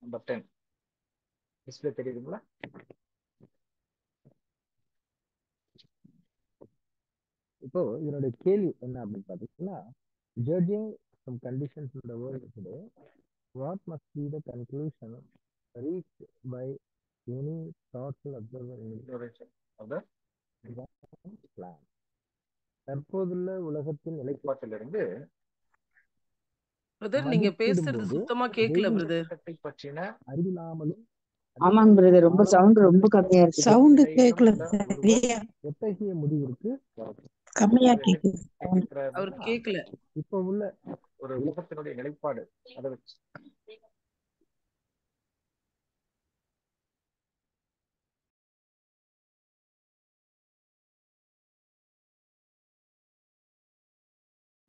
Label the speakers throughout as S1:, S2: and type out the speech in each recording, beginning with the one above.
S1: Number 10 display தெரியுதுங்களா? இப்போ இதனுடைய கேள்வி என்ன அப்படின்னு பார்த்தீங்கன்னா, judging some conditions in the world today, what must be the conclusion reach by any thoughtful observer in exploration of the plan. தற்போதுள்ள உலகத்தின் நிலைப்பாட்டிலிருந்து
S2: பிரதர், நீங்க பேசுறது
S1: மதிப்பிடும்போது
S2: சுத்தமா கேட்கல
S1: தெய்வீக
S2: பிரதர்.
S1: திட்டத்தை பற்றின அறிவில்லாமலும்
S3: ஆமாங்க பிரதர், ரொம்ப சவுண்ட் ரொம்ப கம்மியா இருக்கு.
S4: சவுண்டு கேட்கல
S1: உள்ள ஒருவர்
S4: சரியா,
S1: எத்தகைய முடிவிற்கு
S4: கம்மியா
S1: அவர் என்ன
S4: கேக்குது.
S1: கேட்கிறார்
S2: அவர்
S1: அப்படின்னா,
S2: கேட்கல.
S1: இப்ப உள்ள ஒரு உலகத்தினுடைய நிலைப்பாடு அதை வச்சு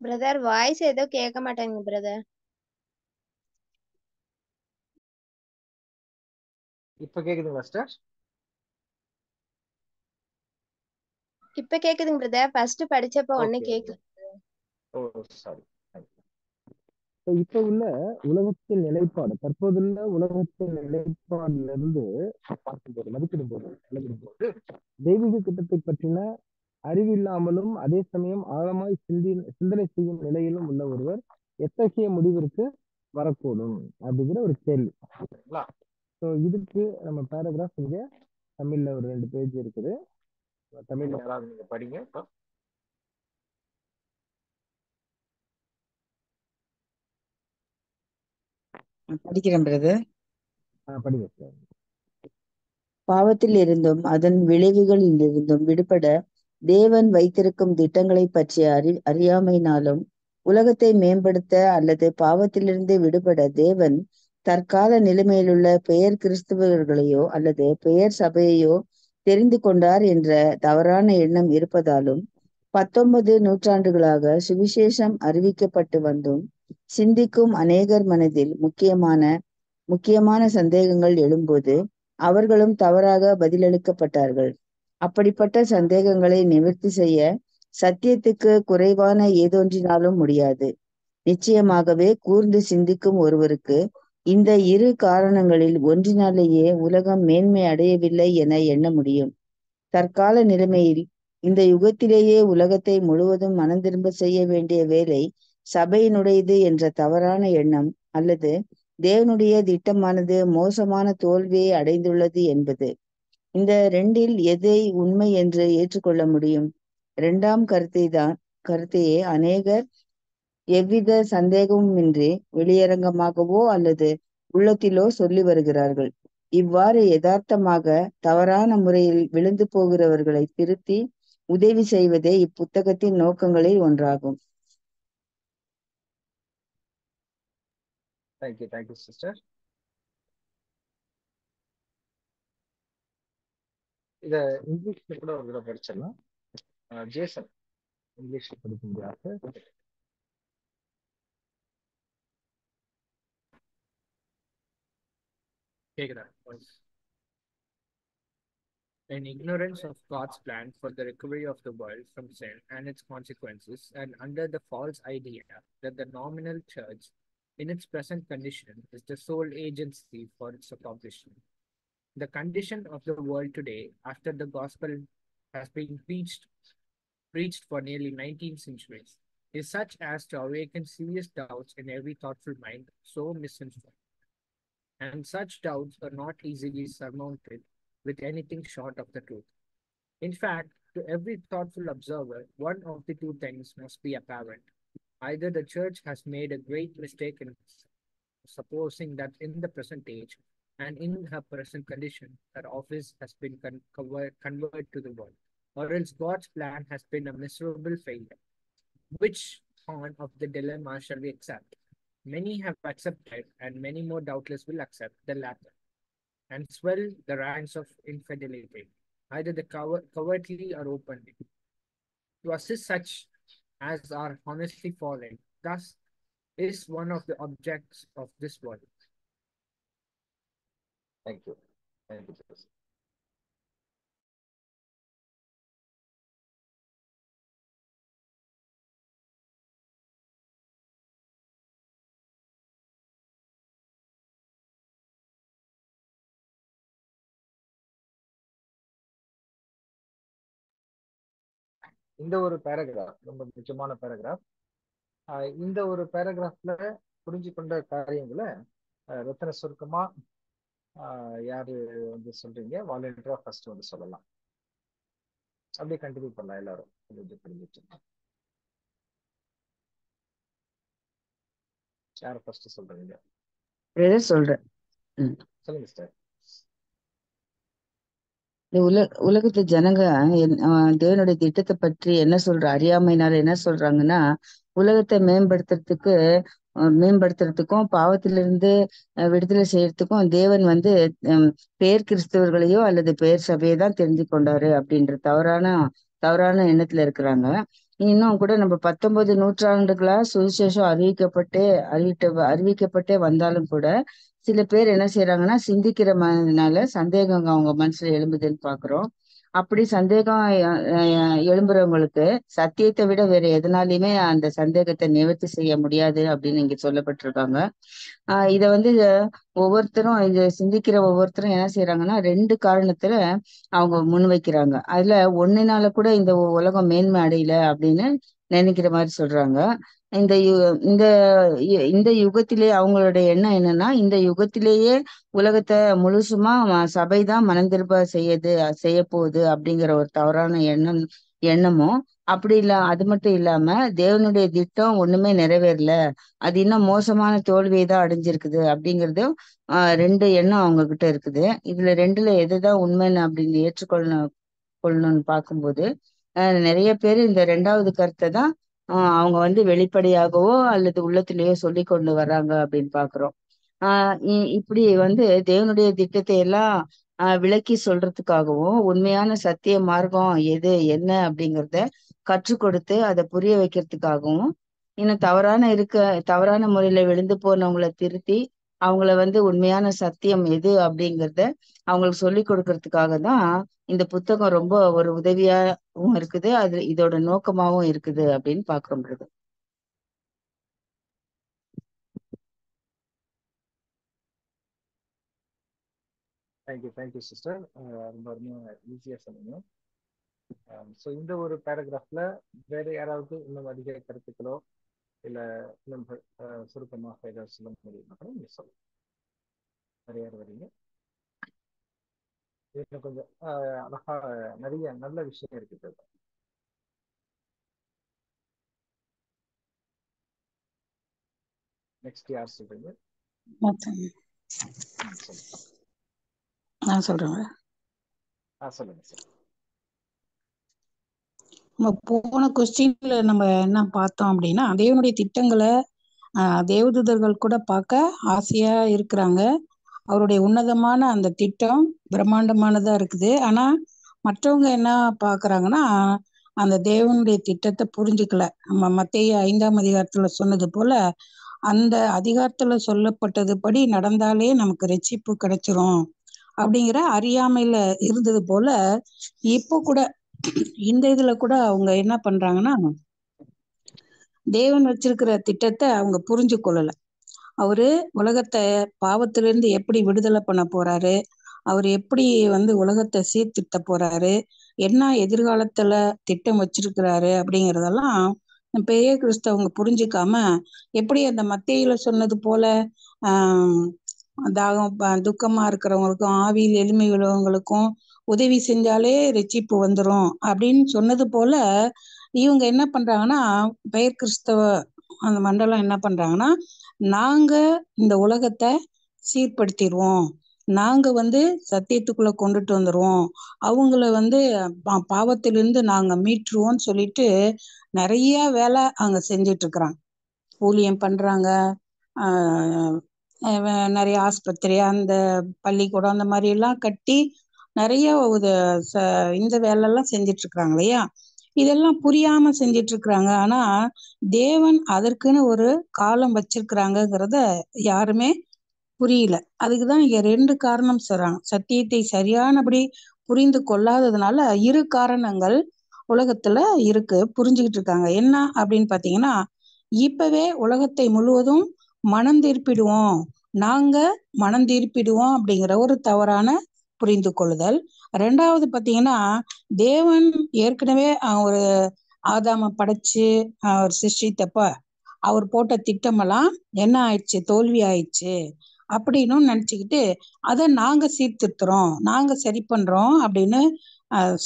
S5: பிரதர் வாய்ஸ் ஏதோ கேட்க மாட்டேங்குது பிரதர்.
S1: இப்ப கேக்குதுங்களா சிஸ்டர்?
S5: இப்ப கேக்குதுங்க பிரதர். ஃபர்ஸ்ட் படிச்சப்ப ஒண்ணு
S1: ஓகே.
S5: கேக்கல.
S1: ஓ சாரி. இப்ப உள்ள உலகத்தின் நிலைப்பாடு, தற்போதுள்ள உலகத்தின் நிலைப்பாடிலிருந்து பார்க்கும்போது, அளவிடும்போது தெய்வீக திட்டத்தை பற்றின அறிவில்லாமலும் அதே சமயம் ஆழமாய் சிந்தனை செய்யும் நிலையிலும் உள்ள ஒருவர் எத்தகைய முடிவிற்கு வரக்கூடும் அப்படிங்கிற ஒரு கேள்வி. ஸோ இதுக்கு நம்ம பேராகிராஃப் இங்க தமிழ்ல ஒரு 2 பேஜ் இருக்குது. தமிழ்ல யாராவது நீங்க படிங்க.
S3: படிக்கிறேன் பிரதர்.
S1: படிங்க சார்.
S3: பாவத்தில் இருந்தும் அதன் விளைவுகளில் இருந்தும் விடுபட தேவன் வைத்திருக்கும் திட்டங்களை பற்றிய அறியாமையினாலும் உலகத்தை மேம்படுத்த அல்லது பாவத்திலிருந்து விடுபட தேவன் தற்கால நிலைமையிலுள்ள பெயர் கிறிஸ்தவர்களையோ அல்லது பெயர் சபையையோ தெரிந்து கொண்டார் என்ற தவறான எண்ணம் இருப்பதாலும் 19 நூற்றாண்டுகளாக சுவிசேஷம் அறிவிக்கப்பட்டு வந்தும் சிந்திக்கும் அநேகர் மனதில் முக்கியமான சந்தேகங்கள் எழும்போது அவர்களும் தவறாக பதிலளிக்கப்பட்டார்கள். அப்படிப்பட்ட சந்தேகங்களை நிவர்த்தி செய்ய சத்தியத்துக்கு குறைவான ஏதொன்றினாலும் முடியாது. நிச்சயமாகவே கூர்ந்து சிந்திக்கும் ஒருவருக்கு இந்த இரு காரணங்களில் ஒன்றினாலேயே உலகம் மேன்மை அடையவில்லை என எண்ண முடியும். தற்கால நிலைமையில் இந்த யுகத்திலேயே உலகத்தை முழுவதும் மனந்திரும்ப செய்ய வேண்டிய வேலை சபையினுடையது என்ற தவறான எண்ணம் அல்லது தேவனுடைய திட்டமானது மோசமான தோல்வியை அடைந்துள்ளது என்பது. இந்த ரெண்டில் எதை உண்மை என்று ஏற்றுக்கொள்ள முடியும்? இரண்டாம் கருத்தையே அநேகர் எவ்வித சந்தேகமுமின்றி வெளியரங்கமாகவோ அல்லது உள்ளத்திலோ சொல்லி வருகிறார்கள். இவ்வாறு யதார்த்தமாக தவறான முறையில் விழுந்து போகிறவர்களை திருத்தி உதவி செய்வதே இப்புத்தகத்தின் நோக்கங்களில் ஒன்றாகும்.
S1: Thank you sister. இத இங்கிலீஷ்ல கூட ஒரு தடவை படிச்சிடலாம். ஜேசன் இங்கிலீஷ்ல படிக்க முடியாது.
S6: கேக்குதா? In ignorance of God's plan for the recovery of the world from sin and its consequences, and under the false idea that the nominal church, in its present condition, is the sole agency for its accomplishment. The condition of the world today, after the gospel has been preached for nearly 19 centuries, is such as to awaken serious doubts in every thoughtful mind so misinformed. And such doubts are not easily surmounted with anything short of the truth. In fact, to every thoughtful observer, one of the two things must be apparent. Either the church has made a great mistake in supposing that in the present age and in her present condition, her office has been converted to the world, or else God's plan has been a miserable failure. Which horn of the dilemma shall we accept? Many have accepted, and many more doubtless will accept the latter, and swell the ranks of infidelity, either the covertly or openly, to assist such as are honestly fallen. Thus is one of the objects of this world.
S1: Thank you. இந்த ஒரு paragraph ரொம்ப முக்கியமான paragraph. இந்த ஒரு பேராகிராஃப்ல புரிஞ்சு கொண்ட காரியங்களை ரத்தன சுருக்கமா யாரு வந்து சொல்றீங்க? வாலண்டியரா ஃபர்ஸ்ட் வந்து சொல்லலாம். அப்படியே கண்டினியூ பண்ணலாம் எல்லாரும். புரிஞ்சுட்டு யார ஃபர்ஸ்ட் சொல்றீங்க?
S3: சொல்றேன்.
S1: சொல்லுங்க சார்.
S3: இந்த உலகத்து ஜனங்க தேவனுடைய திட்டத்தை பற்றி என்ன அறியாமையினால என்ன சொல்றாங்கன்னா, உலகத்தை மேம்படுத்துறதுக்கும் பாவத்திலிருந்து விடுதலை செய்யறதுக்கும் தேவன் வந்து பேர் கிறிஸ்தவர்களையோ அல்லது பேர் சபையை தான் தெரிஞ்சு கொண்டாரு அப்படின்ற தவறான எண்ணத்துல இருக்கிறாங்க. இன்னும் கூட நம்ம 19 நூற்றாண்டுகளா சுவிசேஷம் அறிவிக்கப்பட்டே வந்தாலும் கூட சில பேர் என்ன செய்யறாங்கன்னா, சிந்திக்கிற மனதுனால சந்தேகம் அவங்க மனசுல எழும்புதுன்னு பாக்குறோம். அப்படி சந்தேகம் எழும்புறவங்களுக்கு சத்தியத்தை விட வேற எதனாலையுமே அந்த சந்தேகத்தை நிவர்த்தி செய்ய முடியாது அப்படின்னு இங்க சொல்லப்பட்டிருக்காங்க. இத வந்து ஒவ்வொருத்தரும் இத சிந்திக்கிற ஒவ்வொருத்தரும் என்ன செய்யறாங்கன்னா, 2 காரணத்துல அவங்க முன்வைக்கிறாங்க. அதுல ஒன்னுனால கூட இந்த உலகம் மேன்மை அடையல அப்படின்னு நினைக்கிற மாதிரி சொல்றாங்க. இந்த இந்த இந்த யுகத்திலே அவங்களுடைய எண்ணம் என்னன்னா, இந்த யுகத்திலேயே உலகத்தை முழுசுமா சபைதான் மனந்திரும்ப செய்ய போகுது அப்படிங்கிற ஒரு தவறான எண்ணமும் அப்படி அது மட்டும் இல்லாம தேவனுடைய திட்டம் ஒண்ணுமே நிறைவேறல, அது இன்னும் மோசமான தோல்வியை தான் அடைஞ்சிருக்குது அப்படிங்கறதும் 2 எண்ணம் அவங்க கிட்ட இருக்குது. இதுல 2ல எதுதான் உண்மைன்னு அப்படின்னு கொள்ளணும்னு பார்க்கும்போது நிறைய பேர் இந்த 2வது கருத்தை தான் அவங்க வந்து வெளிப்படையாகவோ அல்லது உள்ளத்திலேயோ சொல்லி கொண்டு வர்றாங்க அப்படின்னு பாக்குறோம். இப்படி வந்து தேவனுடைய திட்டத்தை எல்லாம் விளக்கி சொல்றதுக்காகவும் உண்மையான சத்திய மார்க்கம் எது என்ன அப்படிங்கிறத கற்றுக் கொடுத்து அதை புரிய வைக்கிறதுக்காகவும் இன்னும் தவறான முறையில விழுந்து போனவங்களை திருத்தி அவங்கள வந்து உண்மையான சத்தியம் எது அப்படிங்கிறத அவங்களுக்கு சொல்லி கொடுக்கறதுக்காக தான் இந்த புத்தகம் ரொம்ப ஒரு உதவியாவும் இருக்குது, அது இதோட நோக்கமாவும் இருக்குது அப்படின்னு பாக்குறோம்.
S1: Thank you sister. ரொம்ப ஈஸியா சொன்னீங்க. ஸோ இந்த ஒரு பேராகிராஃப்ல வேற யாராவது இன்னும் அதிக கருத்துக்களோ இல்ல இன்னும் சுருக்கமாக ஏதாவது சொல்ல முடியுமா நீங்க சொல்லுங்க. வேற யார் வரீங்க? இன்னும் கொஞ்சம் அழகா நிறைய நல்ல விஷயம் இருக்குது. நெக்ஸ்ட் யார் சொல்றீங்க?
S4: நான் சொல்றேன்.
S1: சொல்லுங்க சார்.
S4: நம்ம போன கொஸ்டின்ல நம்ம என்ன பார்த்தோம் அப்படின்னா, தேவனுடைய திட்டங்களை தேவதூதர்கள் கூட பார்க்க ஆசையா இருக்கிறாங்க. அவருடைய உன்னதமான அந்த திட்டம் பிரம்மாண்டமானதா இருக்குது. ஆனா மற்றவங்க என்ன பாக்குறாங்கன்னா, அந்த தேவனுடைய திட்டத்தை புரிஞ்சுக்கல. நம்ம மத்தேயு 5ஆம் அதிகாரத்துல சொன்னது போல அந்த அதிகாரத்துல சொல்லப்பட்டது படி நடந்தாலே நமக்கு ரட்சிப்பு கிடைச்சிரும் அப்படிங்கிற அறியாமையில இருந்தது போல இப்போ கூட இந்த இதுல கூட அவங்க என்ன பண்றாங்கன்னா, தேவன் வச்சிருக்கிற திட்டத்தை அவங்க புரிஞ்சு கொள்ளல. அவரு உலகத்தை பாவத்திலிருந்து எப்படி விடுதலை பண்ண போறாரு, அவர் எப்படி வந்து உலகத்தை சீர்திருத்த போறாரு, என்ன எதிர்காலத்துல திட்டம் வச்சிருக்கிறாரு அப்படிங்கிறதெல்லாம் பெரிய கிறிஸ்தவங்க புரிஞ்சுக்காம எப்படி அந்த மத்தேயுல சொன்னது போல தாகம் துக்கமா இருக்கிறவங்களுக்கும் ஆவியில் எளிமை உள்ளவங்களுக்கும் உதவி செஞ்சாலே ரட்சிப்பு வந்துரும் அப்படின்னு சொன்னது போல இவங்க என்ன பண்றாங்கன்னா, பெயர் கிறிஸ்தவ அந்த மண்டலம் என்ன பண்றாங்கன்னா, நாங்க இந்த உலகத்தை சீர்படுத்திடுவோம், நாங்க வந்து சத்தியத்துக்குள்ள கொண்டுட்டு வந்துருவோம், அவங்கள வந்து பாவத்திலிருந்து நாங்க மீட்டுருவோம்னு சொல்லிட்டு நிறைய வேலை அங்க செஞ்சிட்டு இருக்கிறாங்க. ஊழியம் பண்றாங்க, நிறைய ஆஸ்பத்திரி அந்த பள்ளிக்கூடம் அந்த மாதிரி எல்லாம் கட்டி நிறைய இந்த வேலை எல்லாம் செஞ்சிட்டு இருக்கிறாங்க இல்லையா. இதெல்லாம் புரியாம செஞ்சிட்டு இருக்கிறாங்க. ஆனா தேவன் அதற்குன்னு ஒரு காலம் வச்சிருக்கிறாங்கிறத யாருமே புரியல. அதுக்குதான் இங்க 2 காரணம் சொல்றாங்க. சத்தியத்தை சரியானபடி புரிந்து கொள்ளாததுனால 2 காரணங்கள் உலகத்துல இருக்கு, புரிஞ்சுக்கிட்டு இருக்காங்க. என்ன அப்படின்னு பாத்தீங்கன்னா, இப்பவே உலகத்தை முழுவதும் மனம் திருப்பிடுவோம், நாங்க மனம் திருப்பிடுவோம் அப்படிங்கிற ஒரு தவறான புரிந்து கொள்ளுதல். 2வது பாத்தீங்கன்னா, தேவன் ஏற்கனவே ஒரு ஆதாம படைச்சு அவர் சிருஷ்டித்தப்ப அவர் போட்ட திட்டமெல்லாம் என்ன ஆயிடுச்சு, தோல்வி ஆயிடுச்சு அப்படின்னு நினைச்சுக்கிட்டு அதை நாங்க சீர்திருத்துறோம், நாங்க சரி பண்றோம் அப்படின்னு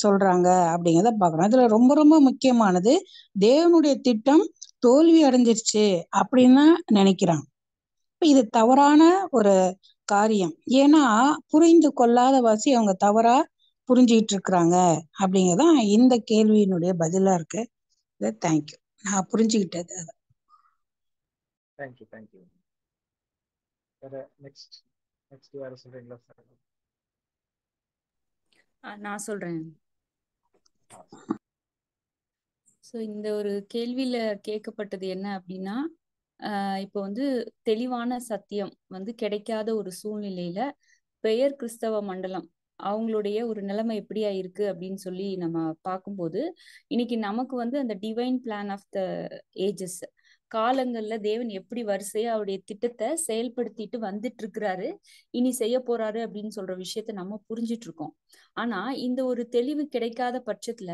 S4: சொல்றாங்க அப்படிங்கிறத பாக்குறோம். இதுல ரொம்ப ரொம்ப முக்கியமானது, தேவனுடைய திட்டம் தோல்வி அடைஞ்சிருச்சு அப்படின்னு நினைக்கிறாங்க. இது தவறான ஒரு காரியம். ஏன்னா புரிந்து கொள்ளாத வாசி அவங்க தவறா புரிஞ்சுக்கிட்டு இருக்கிறாங்க அப்படிங்கறதான் இந்த கேள்வியினுடைய பதிலா இருக்கு. தேங்க்யூ, நான் புரிஞ்சுக்கிட்டது.
S6: Thank you thank you. நெக்ஸ்ட் நெக்ஸ்ட் யாரு சொல்றீங்களா?
S2: நான் சொல்றேன். ஸோ இந்த ஒரு கேள்வியில கேட்கப்பட்டது என்ன அப்படின்னா, இப்போ வந்து தெளிவான சத்தியம் வந்து கிடைக்காத ஒரு சூழ்நிலையில பெயர் கிறிஸ்தவ மண்டலம் அவங்களுடைய ஒரு நிலைமை எப்படியா இருக்கு அப்படின்னு சொல்லி நம்ம பார்க்கும்போது, இன்னைக்கு நமக்கு வந்து அந்த divine plan of the ages காலங்கள்ல தேவன் எப்படி வரிசையா அவருடைய திட்டத்தை செயல்படுத்திட்டு வந்துட்டு இருக்கிறாரு, இனி செய்ய போறாரு அப்படின்னு சொல்ற விஷயத்த நம்ம புரிஞ்சிட்டு இருக்கோம். ஆனா இந்த ஒரு தெளிவு கிடைக்காத பட்சத்துல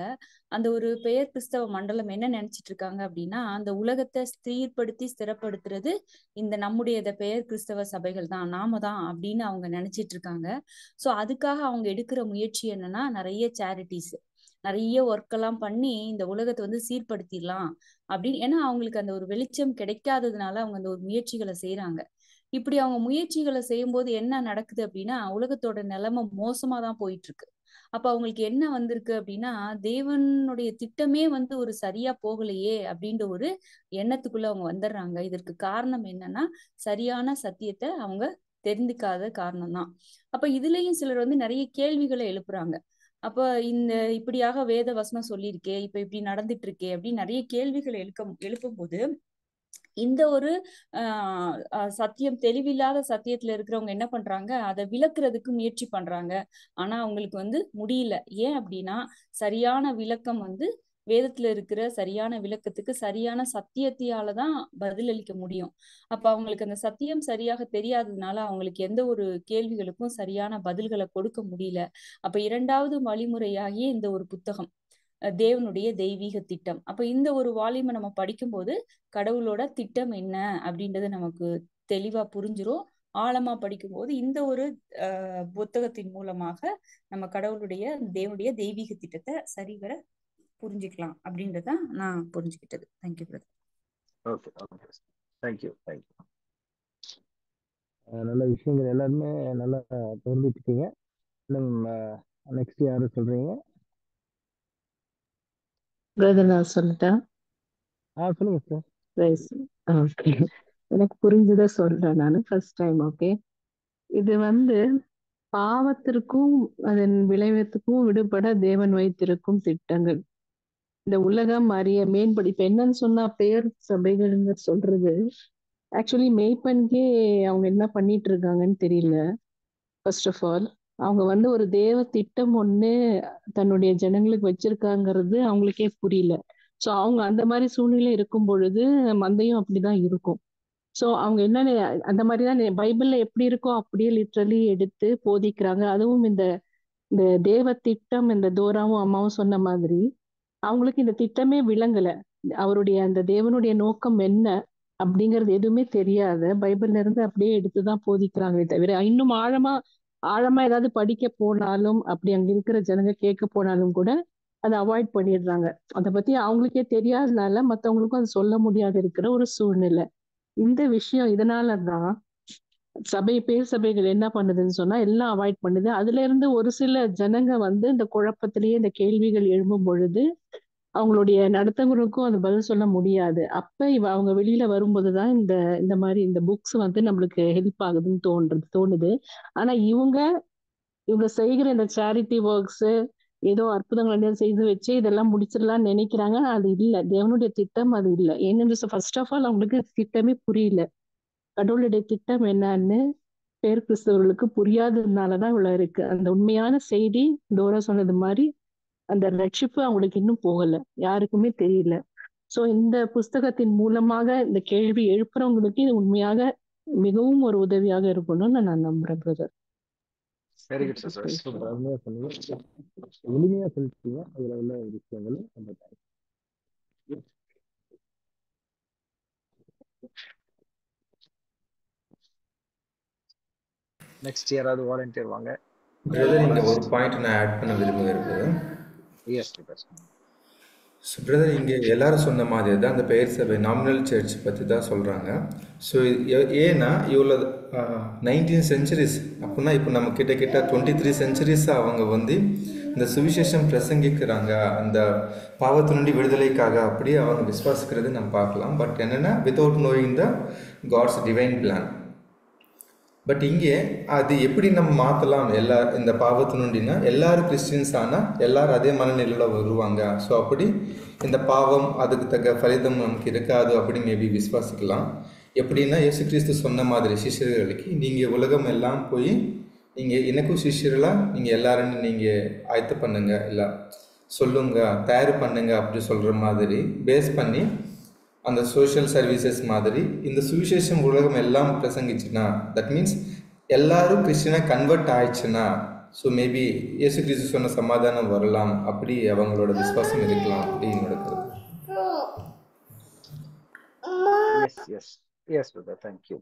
S2: அந்த ஒரு பெயர் கிறிஸ்தவ மண்டலம் என்ன நினைச்சிட்டு இருக்காங்க அப்படின்னா, அந்த உலகத்தை ஸ்திரப்படுத்தி ஸ்திரப்படுத்துறது இந்த நம்முடைய பெயர் கிறிஸ்தவ சபைகள் தான், நாம தான் அப்படின்னு அவங்க நினைச்சிட்டு இருக்காங்க. ஸோ அதுக்காக அவங்க எடுக்கிற முயற்சி என்னன்னா, நிறைய சேரிட்டிஸ், நிறைய ஒர்க் எல்லாம் பண்ணி இந்த உலகத்தை வந்து சீர்படுத்திடலாம் அப்படின்னு. ஏன்னா அவங்களுக்கு அந்த ஒரு வெளிச்சம் கிடைக்காததுனால அவங்க அந்த ஒரு முயற்சிகளை செய்யறாங்க. இப்படி அவங்க முயற்சிகளை செய்யும் போது என்ன நடக்குது அப்படின்னா, உலகத்தோட நிலைமை மோசமா தான் போயிட்டு இருக்கு. அப்ப அவங்களுக்கு என்ன வந்திருக்கு அப்படின்னா, தேவனுடைய திட்டமே வந்து ஒரு சரியா போகலையே அப்படின்ற ஒரு எண்ணத்துக்குள்ள அவங்க வந்துடுறாங்க. இதற்கு காரணம் என்னன்னா, சரியான சத்தியத்தை அவங்க தெரிந்துக்காத காரணம் தான். அப்ப இதுலயும் சிலர் வந்து நிறைய கேள்விகளை எழுப்புறாங்க. அப்ப இந்த இப்படியாக வேத வசனம் சொல்லியிருக்கே, இப்ப இப்படி நடந்துட்டு இருக்கே அப்படின்னு நிறைய கேள்விகளை எழுப்பும் போது, இந்த ஒரு சத்தியம் தெளிவில்லாத சத்தியத்துல இருக்கிறவங்க என்ன பண்றாங்க, அதை விளக்குறதுக்கு முயற்சி பண்றாங்க. ஆனா அவங்களுக்கு வந்து முடியல. ஏன் அப்படின்னா, சரியான விளக்கம் வந்து வேதத்துல இருக்கிற சரியான விளக்கத்துக்கு சரியான சத்தியத்தியாலதான் பதிலளிக்க முடியும். அப்ப அவங்களுக்கு அந்த சத்தியம் சரியாக தெரியாததுனால அவங்களுக்கு எந்த ஒரு கேள்விகளுக்கும் சரியான பதில்களை கொடுக்க முடியல. அப்ப இரண்டாவது வழிமுறையாகிய இந்த ஒரு புத்தகம் தேவனுடைய தெய்வீக திட்டம். அப்ப இந்த ஒரு வால்யூமை நம்ம படிக்கும்போது கடவுளோட திட்டம் என்ன அப்படின்றது நமக்கு தெளிவா புரிஞ்சிரும். ஆழமா படிக்கும்போது இந்த ஒரு புத்தகத்தின் மூலமாக நம்ம கடவுளுடைய தேவனுடைய தெய்வீக திட்டத்தை சரிவர புரிஞ்சுக்கலாம் அப்படின்றத நான் புரிஞ்சுக்கிட்டது. Thank you brother.
S1: Okay okay, thank you thank you. நல்ல விஷயங்கள் எல்லாருமே நல்லா தெரிஞ்சுட்டு இருக்கீங்க. நெக்ஸ்ட் யாரு சொல்றீங்க?
S7: பிரதர் நான் சொல்லிட்டேன்.
S1: சொல்லுங்க சார்.
S7: ஓகே, எனக்கு புரிஞ்சுதான் சொல்றேன் நான் ஃபர்ஸ்ட் டைம். ஓகே, இது வந்து பாவத்திற்கும் அதன் விளைவத்துக்கும் விடுபட தேவன் வைத்திருக்கும் திட்டங்கள். இந்த உலகம் அறிய மேம்படி இப்ப என்னன்னு சொன்னா பெயர் சபைகள்னு சொல்றது ஆக்சுவலி மேய்ப்பனுக்கே அவங்க என்ன பண்ணிட்டு இருக்காங்கன்னு தெரியல. ஃபர்ஸ்ட் ஆஃப் ஆல் அவங்க வந்து ஒரு தேவ திட்டம் ஒண்ணு தன்னுடைய ஜனங்களுக்கு வச்சிருக்காங்கிறது அவங்களுக்கே புரியல. ஸோ அவங்க அந்த மாதிரி சூழ்நிலை இருக்கும் பொழுது மந்தையும் அப்படிதான் இருக்கும். ஸோ அவங்க என்ன அந்த மாதிரிதான் பைபிள்ல எப்படி இருக்கோ அப்படியே லிட்ரலி எடுத்து போதிக்கிறாங்க. அதுவும் இந்த இந்த தேவ திட்டம் இந்த தோராவும் அம்மாவும் சொன்ன மாதிரி அவங்களுக்கு இந்த திட்டமே விளங்கல. அவருடைய அந்த தேவனுடைய நோக்கம் என்ன அப்படிங்கிறது எதுவுமே தெரியாத பைபிள்ல இருந்து அப்படியே எடுத்துதான் போதிக்கிறாங்களே தவிர இன்னும் ஆழமா ஆழமா ஏதாவது படிக்க போனாலும் அப்படி அங்க இருக்கிற ஜனங்க கேட்க போனாலும் கூட அதை அவாய்ட் பண்ணிடுறாங்க. அதை பத்தி அவங்களுக்கே தெரியாதனால மத்தவங்களுக்கும் அது சொல்ல முடியாத இருக்கிற ஒரு சூழ்நிலை. இந்த விஷயம் இதனாலதான் பேர் சபைகள் என்ன பண்ணுதுன்னு சொன்னா எல்லாம் அவாய்ட் பண்ணுது. அதுல இருந்து ஒரு சில ஜனங்க வந்து இந்த குழப்பத்திலேயே இந்த கேள்விகள் எழும்பும் பொழுது அவங்களுடைய நடத்தவங்களுக்கும் அது பதில் சொல்ல முடியாது. அப்ப அவங்க வெளியில வரும்போதுதான் இந்த இந்த மாதிரி இந்த புக்ஸ் வந்து நம்மளுக்கு ஹெல்ப் ஆகுதுன்னு தோணுது. ஆனா இவங்க செய்கிற இந்த சேரிட்டி ஒர்க்ஸ் ஏதோ அற்புதங்கள் செய்து வச்சு இதெல்லாம் முடிச்சிடலாம்னு நினைக்கிறாங்க. அது இல்லை, தேவனுடைய திட்டம் அது இல்லை. ஏன்னு ஃபர்ஸ்ட் ஆஃப் ஆல் அவங்களுக்கு திட்டமே புரியல. கடவுளுடைய திட்டம் என்னன்னு பேர் கிறிஸ்தவர்களுக்கு புரியாததுனாலதான் இவ்வளவு இருக்கு. அந்த உண்மையான செய்தி டோரா சொன்னது மாதிரி அந்த ரட்சிப்பு அவங்களுக்கு இன்னும் போகல, யாருக்குமே தெரியல. சோ இந்த புஸ்தகத்தின் மூலமாக இந்த கேள்வி எழுப்புறவங்களுக்கு இது உண்மையாக மிகவும் ஒரு உதவியாக இருக்கணும்னு நான் நம்புறேன் brother.
S1: Very good sir, super, அருமையா சொன்னீங்க, எளிமையா சொல்லிட்டீங்க. அதுல உள்ள விஷயங்கள் ரொம்ப நெக்ஸ்ட் யாராவது வாலண்டியர் வாங்க.
S8: பிரதர் இங்கே ஒரு பாயிண்ட் நான் ஆட் பண்ண விரும்புகிறது.
S1: Yes brother.
S8: ஸோ பிரதர் இங்கே எல்லாரும் சொன்ன மாதிரி தான் அந்த பெயர் சபை நாமினல் சர்ச் பற்றி தான் சொல்கிறாங்க. ஸோ ஏன்னா இவ்வளோ 19 centuries அப்படின்னா இப்போ நம்ம கிட்ட 23 centuries அவங்க வந்து இந்த சுவிசேஷம் பிரசங்கிக்கிறாங்க அந்த பாவத்தினுடைய விடுதலைக்காக அப்படி அவங்க விசுவாசிக்கிறது நம்ம பார்க்கலாம். பட் என்னென்னா without knowing the God's divine plan. But இங்கே அது எப்படி நம்ம மாற்றலாம் இந்த பாவத்தினுண்டினா எல்லாரும் கிறிஸ்டியன்ஸ் ஆனால் எல்லாரும் அதே மனநிலையில் வருவாங்க. ஸோ அப்படி இந்த பாவம் அதுக்கு தக்க ஃபலிதம் நமக்கு இருக்காது அப்படி மேபி விசுவாசிக்கலாம். எப்படின்னா இயேசு கிறிஸ்து சொன்ன மாதிரி சிஷ்யர்களுக்கு நீங்கள் உலகம் எல்லாம் போய் நீங்கள் எனக்கும் சிஷ்யர்களாக நீங்கள் எல்லாரும் நீங்கள் ஆயத்த பண்ணுங்க இல்லை சொல்லுங்க தயார் பண்ணுங்க அப்படி சொல்கிற மாதிரி பேஸ் பண்ணி அந்த சோஷியல் சர்வீசஸ் மாதிரி இந்த சுவிசேஷம் உலகம் எல்லாம் பிரசங்கிச்சுன்னா தட் மீன்ஸ் எல்லாரும் கிறிஸ்டியனாக கன்வெர்ட் ஆயிடுச்சுன்னா ஸோ மேபி இயேசு கிறிஸ்து சொன்ன சமாதானம் வரலாம் அப்படி அவங்களோட விசுவாசம் இருக்கலாம் அப்படி என்னோட கருத்து.
S1: Yes brother, thank you.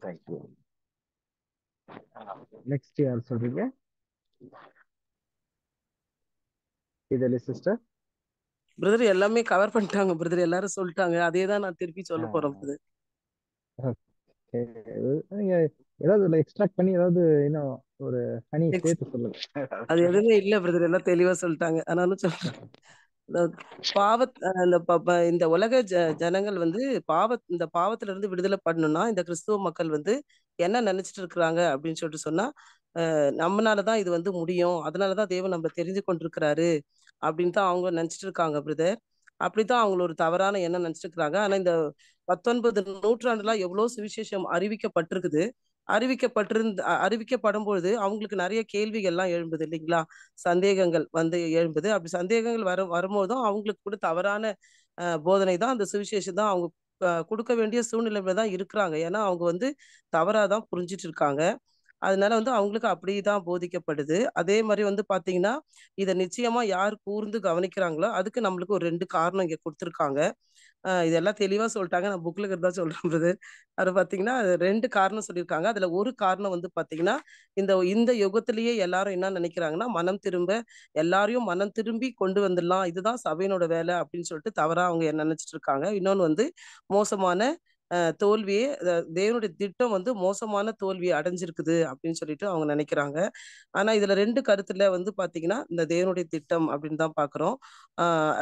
S1: நெக்ஸ்ட் யார் சொல்றீங்க? இதெல்லாம் சிஸ்டர்.
S9: பிரதர் எல்லாமே கவர் பண்ணிட்டாங்க பிரதர், எல்லாரும் சொல்லிட்டாங்க. அதே தான் நான் திருப்பி சொல்ல போறேன் பிரதர்.
S1: நீங்க ஏதாவது எக்ஸ்ட்ராக்ட் பண்ணி ஏதாவது இன்னும் ஒரு ஹனி சேர்த்து சொல்லுங்க.
S9: அது எதுவுமே இல்ல பிரதர், எல்லாம் தெளிவா சொல்லிட்டாங்க. ஆனாலும் சொல்றேன், இந்த உலக ஜனங்கள் வந்து இந்த பாவத்துல இருந்து விடுதலை பண்ணணும்னா இந்த கிறிஸ்துவ மக்கள் வந்து என்ன நினைச்சிட்டு இருக்கிறாங்க அப்படின்னு சொல்லிட்டு சொன்னா, நம்மளாலதான் இது வந்து முடியும், அதனாலதான் தேவன் நம்ம தெரிஞ்சு கொண்டிருக்கிறாரு அப்படின்னு தான் அவங்க நினைச்சிட்டு இருக்காங்க பிரதர். அப்படித்தான் அவங்கள ஒரு தவறான எண்ணம் நினைச்சிட்டு இருக்கிறாங்க. ஆனா இந்த 19 நூற்றாண்டுலாம் எவ்வளவு சுவிசேஷம் அறிவிக்கப்பட்டிருக்குது. அறிவிக்கப்படும் பொழுது அவங்களுக்கு நிறைய கேள்விகள் எல்லாம் எழும்புது இல்லைங்களா, சந்தேகங்கள் வந்து எழும்புது. அப்படி சந்தேகங்கள் வரும்போதும் அவங்களுக்கு கூட தவறான போதனை தான் அந்த சுவிசேஷம் தான் அவங்க கொடுக்க வேண்டிய சூழ்நிலையில தான் இருக்கிறாங்க. ஏன்னா அவங்க வந்து தவறாதான் புரிஞ்சிட்டு இருக்காங்க. அதனால வந்து அவங்களுக்கு அப்படிதான் போதிக்கப்படுது. அதே மாதிரி வந்து பாத்தீங்கன்னா இதை நிச்சயமா யார் கூர்ந்து கவனிக்கிறாங்களோ அதுக்கு நம்மளுக்கு ஒரு 2 காரணம் இங்க கொடுத்துருக்காங்க. இதெல்லாம் தெளிவா சொல்லிட்டாங்க, நான் புக்ல இருக்கிறதா சொல்றேன் பிரதர். அது பாத்தீங்கன்னா 2 காரணம் சொல்லியிருக்காங்க. அதுல ஒரு காரணம் வந்து பாத்தீங்கன்னா இந்த யுகத்திலேயே எல்லாரும் என்ன நினைக்கிறாங்கன்னா மனம் திரும்ப எல்லாரையும் மனம் திரும்பி கொண்டு வந்துடலாம், இதுதான் சபையினோட வேலை அப்படின்னு சொல்லிட்டு தவறா அவங்க என்ன நினைச்சிட்டு இருக்காங்க. இன்னொன்னு வந்து மோசமான தோல்வியே தேவனுடைய திட்டம் வந்து மோசமான தோல்வியை அடைஞ்சிருக்குது அப்படின்னு சொல்லிட்டு அவங்க நினைக்கிறாங்க. ஆனா இதுல 2 கருத்துல வந்து பாத்தீங்கன்னா இந்த தேவனுடைய திட்டம் அப்படின்னு தான் பாக்குறோம்.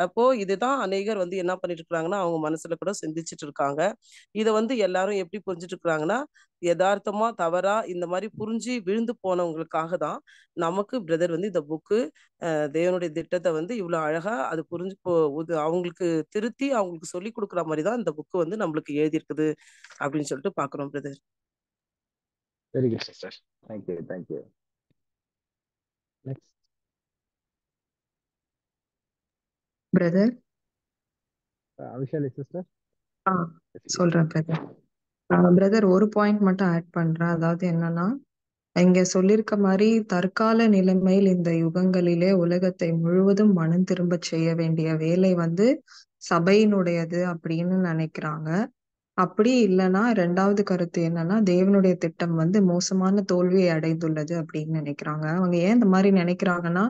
S9: அப்போ இதுதான் அநேகர் வந்து என்ன பண்ணிட்டு இருக்காங்கன்னா அவங்க மனசுல கூட சிந்திச்சுட்டு இருக்காங்க. இதை வந்து எல்லாரும் எப்படி புரிஞ்சுட்டு இருக்கிறாங்கன்னா யதார்த்தமா தவறா இந்த மாதிரி புரிஞ்சு விழுந்து போனவங்களுக்காக தான் நமக்கு பிரதர் வந்து இந்த புக்கு தேவனுடைய திட்டத்தை வந்து இவ்வளவு அழகா அது புரிஞ்சு அவங்களுக்கு திருத்தி அவங்களுக்கு சொல்லி கொடுக்குற மாதிரி தான் இந்த புக்கு வந்து நம்மளுக்கு எழுதியிருக்குது அப்படின்னு சொல்லிட்டு பாக்குறோம் brother.
S1: Very good sister, thank you. Next
S10: brother.
S1: Vishali sister.
S10: சொல்றேன் பிரதர். பிரதர் ஒரு பாயிண்ட் மட்டும் ஆட் பண்றேன். அதாவது என்னன்னா இங்க சொல்லியிருக்க மாதிரி தற்கால நிலைமையில் இந்த யுகங்களிலே உலகத்தை முழுவதும் மனம் திரும்ப செய்ய வேண்டிய வேலை வந்து சபையினுடையது அப்படின்னு நினைக்கிறாங்க. அப்படி இல்லைன்னா 2வது கருத்து என்னன்னா தேவனுடைய திட்டம் வந்து மோசமான தோல்வியை அடைந்துள்ளது அப்படின்னு நினைக்கிறாங்க. அவங்க ஏன் இந்த மாதிரி நினைக்கிறாங்கன்னா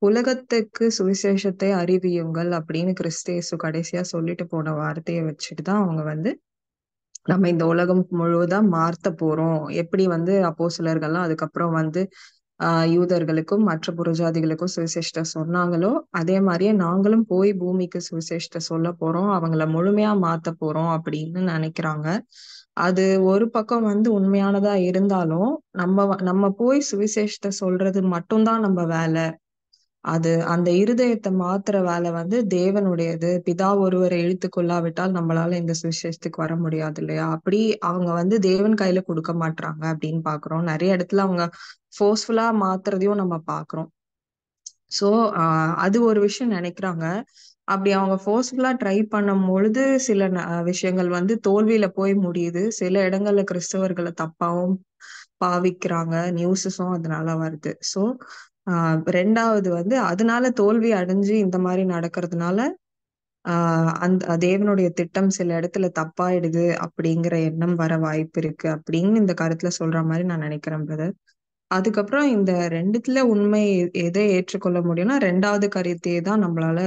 S10: உலகத்துக்கு சுவிசேஷத்தை அறிவியுங்கள் அப்படின்னு கிறிஸ்தேசு கடைசியா சொல்லிட்டு போன வார்த்தையை வச்சுட்டு தான் அவங்க வந்து நம்ம இந்த உலகம் முழுவதும் மார்த்த போறோம். எப்படி வந்து அப்போஸ்தலர்கள்லாம் அதுக்கப்புறம் வந்து யூதர்களுக்கும் மற்ற புறஜாதிகளுக்கும் சுவிசேஷத்தை சொன்னாங்களோ அதே மாதிரியே நாங்களும் போய் பூமிக்கு சுவிசேஷத்தை சொல்ல போறோம், அவங்கள முழுமையா மாத்த போறோம் அப்படின்னு நினைக்கிறாங்க. அது ஒரு பக்கம் வந்து உண்மையானதா இருந்தாலும் நம்ம போய் சுவிசேஷத்தை சொல்றது மட்டும்தான் நம்ம வேலை. அது அந்த இருதயத்தை மாத்துற வேலை வந்து தேவனுடையது. பிதா ஒருவரை இழுத்து கொள்ளாவிட்டால் நம்மளால இந்த சுவிசேஷத்துக்கு வர முடியாது இல்லையா. அப்படி அவங்க வந்து தேவன் கையில கொடுக்க மாட்டாங்க அப்படின்னு பாக்குறோம். நிறைய இடத்துல அவங்க ஃபோர்ஸ்ஃபுல்லா மாத்துறதையும் நம்ம பாக்குறோம். சோ அது ஒரு விஷயம் நினைக்கிறாங்க. அப்படி அவங்க ஃபோர்ஸ்ஃபுல்லா ட்ரை பண்ணும் பொழுது சில விஷயங்கள் வந்து தோல்வியில போய் முடியுது. சில இடங்கள்ல கிறிஸ்தவர்களை தப்பாவும் பாவிக்கிறாங்க, நியூஸஸும் அதனால வருது. சோ 2வது வந்து அதனால தோல்வி அடைஞ்சு இந்த மாதிரி நடக்கிறதுனால அந்த தேவனுடைய திட்டம் சில இடத்துல தப்பாயிடுது அப்படிங்கிற எண்ணம் வர வாய்ப்பு இருக்கு அப்படின்னு இந்த கருத்துல சொல்ற மாதிரி நான் நினைக்கிறேன் பிரதர். அதுக்கப்புறம் இந்த ரெண்டுத்துல உண்மை எதை ஏற்றுக்கொள்ள முடியும்னா, 2வது கருத்தையே தான் நம்மளால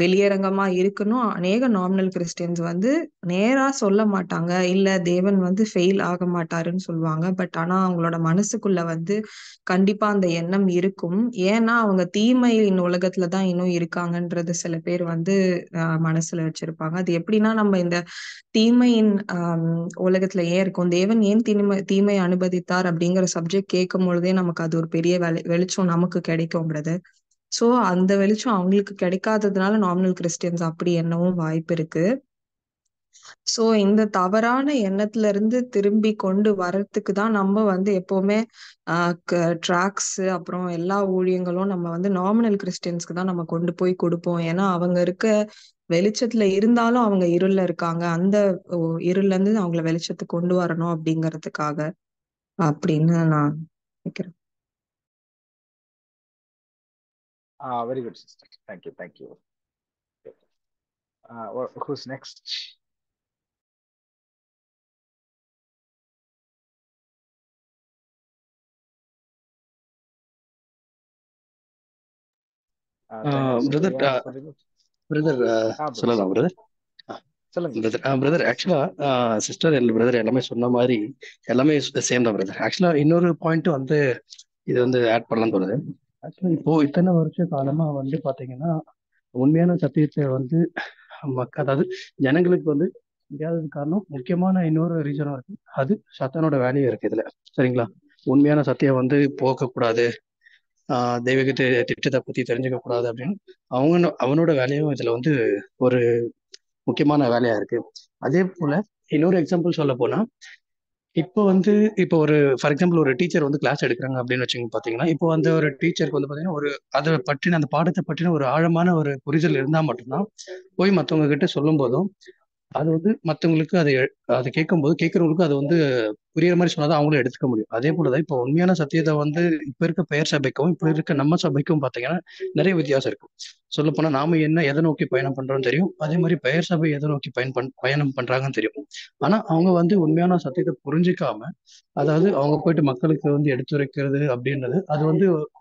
S10: வெளியரங்கமா இருக்கணும். அநேக நாமினல் கிறிஸ்டியன்ஸ் வந்து நேரா சொல்ல மாட்டாங்க. இல்ல தேவன் வந்து ஃபெயில் ஆக மாட்டாருன்னு சொல்லுவாங்க. பட் ஆனா அவங்களோட மனசுக்குள்ள வந்து கண்டிப்பா அந்த எண்ணம் இருக்கும். ஏன்னா அவங்க தீமையின் உலகத்துல தான் இன்னும் இருக்காங்கன்றது சில பேர் வந்து மனசுல வச்சிருப்பாங்க. அது எப்படின்னா நம்ம இந்த தீமையின் உலகத்துல ஏன் இருக்கோம், தேவன் ஏன் தீமை அனுமதித்தார் அப்படிங்கிற சப்ஜெக்ட் கேட்கும் பொழுதே நமக்கு அது ஒரு பெரிய வெளிச்சம் நமக்கு கிடைக்கும் பிரதர். சோ அந்த வெளிச்சம் அவங்களுக்கு கிடைக்காததுனால நாமினல் கிறிஸ்டியன்ஸ் அப்படி எண்ணவும் வாய்ப்பு இருக்கு. சோ இந்த தவறான எண்ணத்துல இருந்து திரும்பி கொண்டு வர்றதுக்கு தான் நம்ம வந்து எப்பவுமே ட்ராக்ஸ் அப்புறம் எல்லா ஊழியங்களும் நம்ம வந்து நாமினல் கிறிஸ்டியன்ஸ்க்கு தான் நம்ம கொண்டு போய் கொடுப்போம். ஏன்னா அவங்க இருக்க வெளிச்சத்துல இருந்தாலும் அவங்க இருள்ல இருக்காங்க. அந்த இருள்ல இருந்து அவங்கள வெளிச்சத்துக்கு கொண்டு வரணும் அப்படிங்கறதுக்காக அப்படின்னு நான் நினைக்கிறேன்.
S1: Very good, sister. Thank you. Thank you. Who's next?
S11: Brother சொல்லலாம் பிரதர். பிரதர் ஆக்சுவலா சிஸ்டர் பிரதர் எல்லாமே சொன்ன மாதிரி எல்லாமே சேம் தான் பிரதர். ஆக்சுவலா இன்னொரு பாயிண்ட் வந்து இது வந்து ஆட் பண்ணலாம் தோணுது. ஆக்சுவலா இப்போ இத்தனை வருஷ காலமா வந்து பாத்தீங்கன்னா உண்மையான சத்தியத்தை வந்து அதாவது ஜனங்களுக்கு வந்து முடியாதது காரணம் முக்கியமான இன்னொரு ரீசனும் இருக்கு. அது சத்தானோட வேலையும் இருக்கு இதுல. சரிங்களா? உண்மையான சத்தியம் வந்து போகக்கூடாது, தெய்வீக திட்டத்தை பத்தி தெரிஞ்சுக்க கூடாது அப்படின்னு அவனோட வேலையும் இதுல வந்து ஒரு முக்கியமான வேலையா இருக்கு. அதே போல இன்னொரு எக்ஸாம்பிள் சொல்ல போனா, இப்போ வந்து இப்போ ஒரு ஃபார் எக்ஸாம்பிள் ஒரு டீச்சர் வந்து கிளாஸ் எடுக்கிறாங்க அப்படின்னு வச்சுங்க பாத்தீங்கன்னா, இப்போ அந்த ஒரு டீச்சருக்கு வந்து பாத்தீங்கன்னா ஒரு அதை பற்றின அந்த பாடத்தை பற்றின ஒரு ஆழமான ஒரு புரிதல் இருந்தா மட்டும்தான் போய் மற்றவங்க கிட்ட சொல்லும் போதும் அது வந்து மற்றவங்களுக்கு அதை கேட்கும்போது கேட்கறவங்களுக்கு அது வந்து புரியுற மாதிரி சொன்னாதான் அவங்களும் எடுத்துக்க முடியும். அதே போலதான் இப்போ உண்மையான சத்தியத்தை வந்து இப்ப இருக்க பெயர் சபைக்கும் இப்ப இருக்க நம்ம சபைக்கும் பாத்தீங்கன்னா நிறைய வித்தியாசம் இருக்கும். சொல்ல போனா நாம எதை நோக்கி பயணம் பண்றோம்னு தெரியும், அதே மாதிரி பெயர் சபை எதை நோக்கி பயணம் பண்றாங்கன்னு தெரியும். ஆனா அவங்க வந்து உண்மையான சத்தியத்தை புரிஞ்சுக்காம அதாவது அவங்க போயிட்டு மக்களுக்கு வந்து எடுத்துரைக்கிறது அப்படின்றது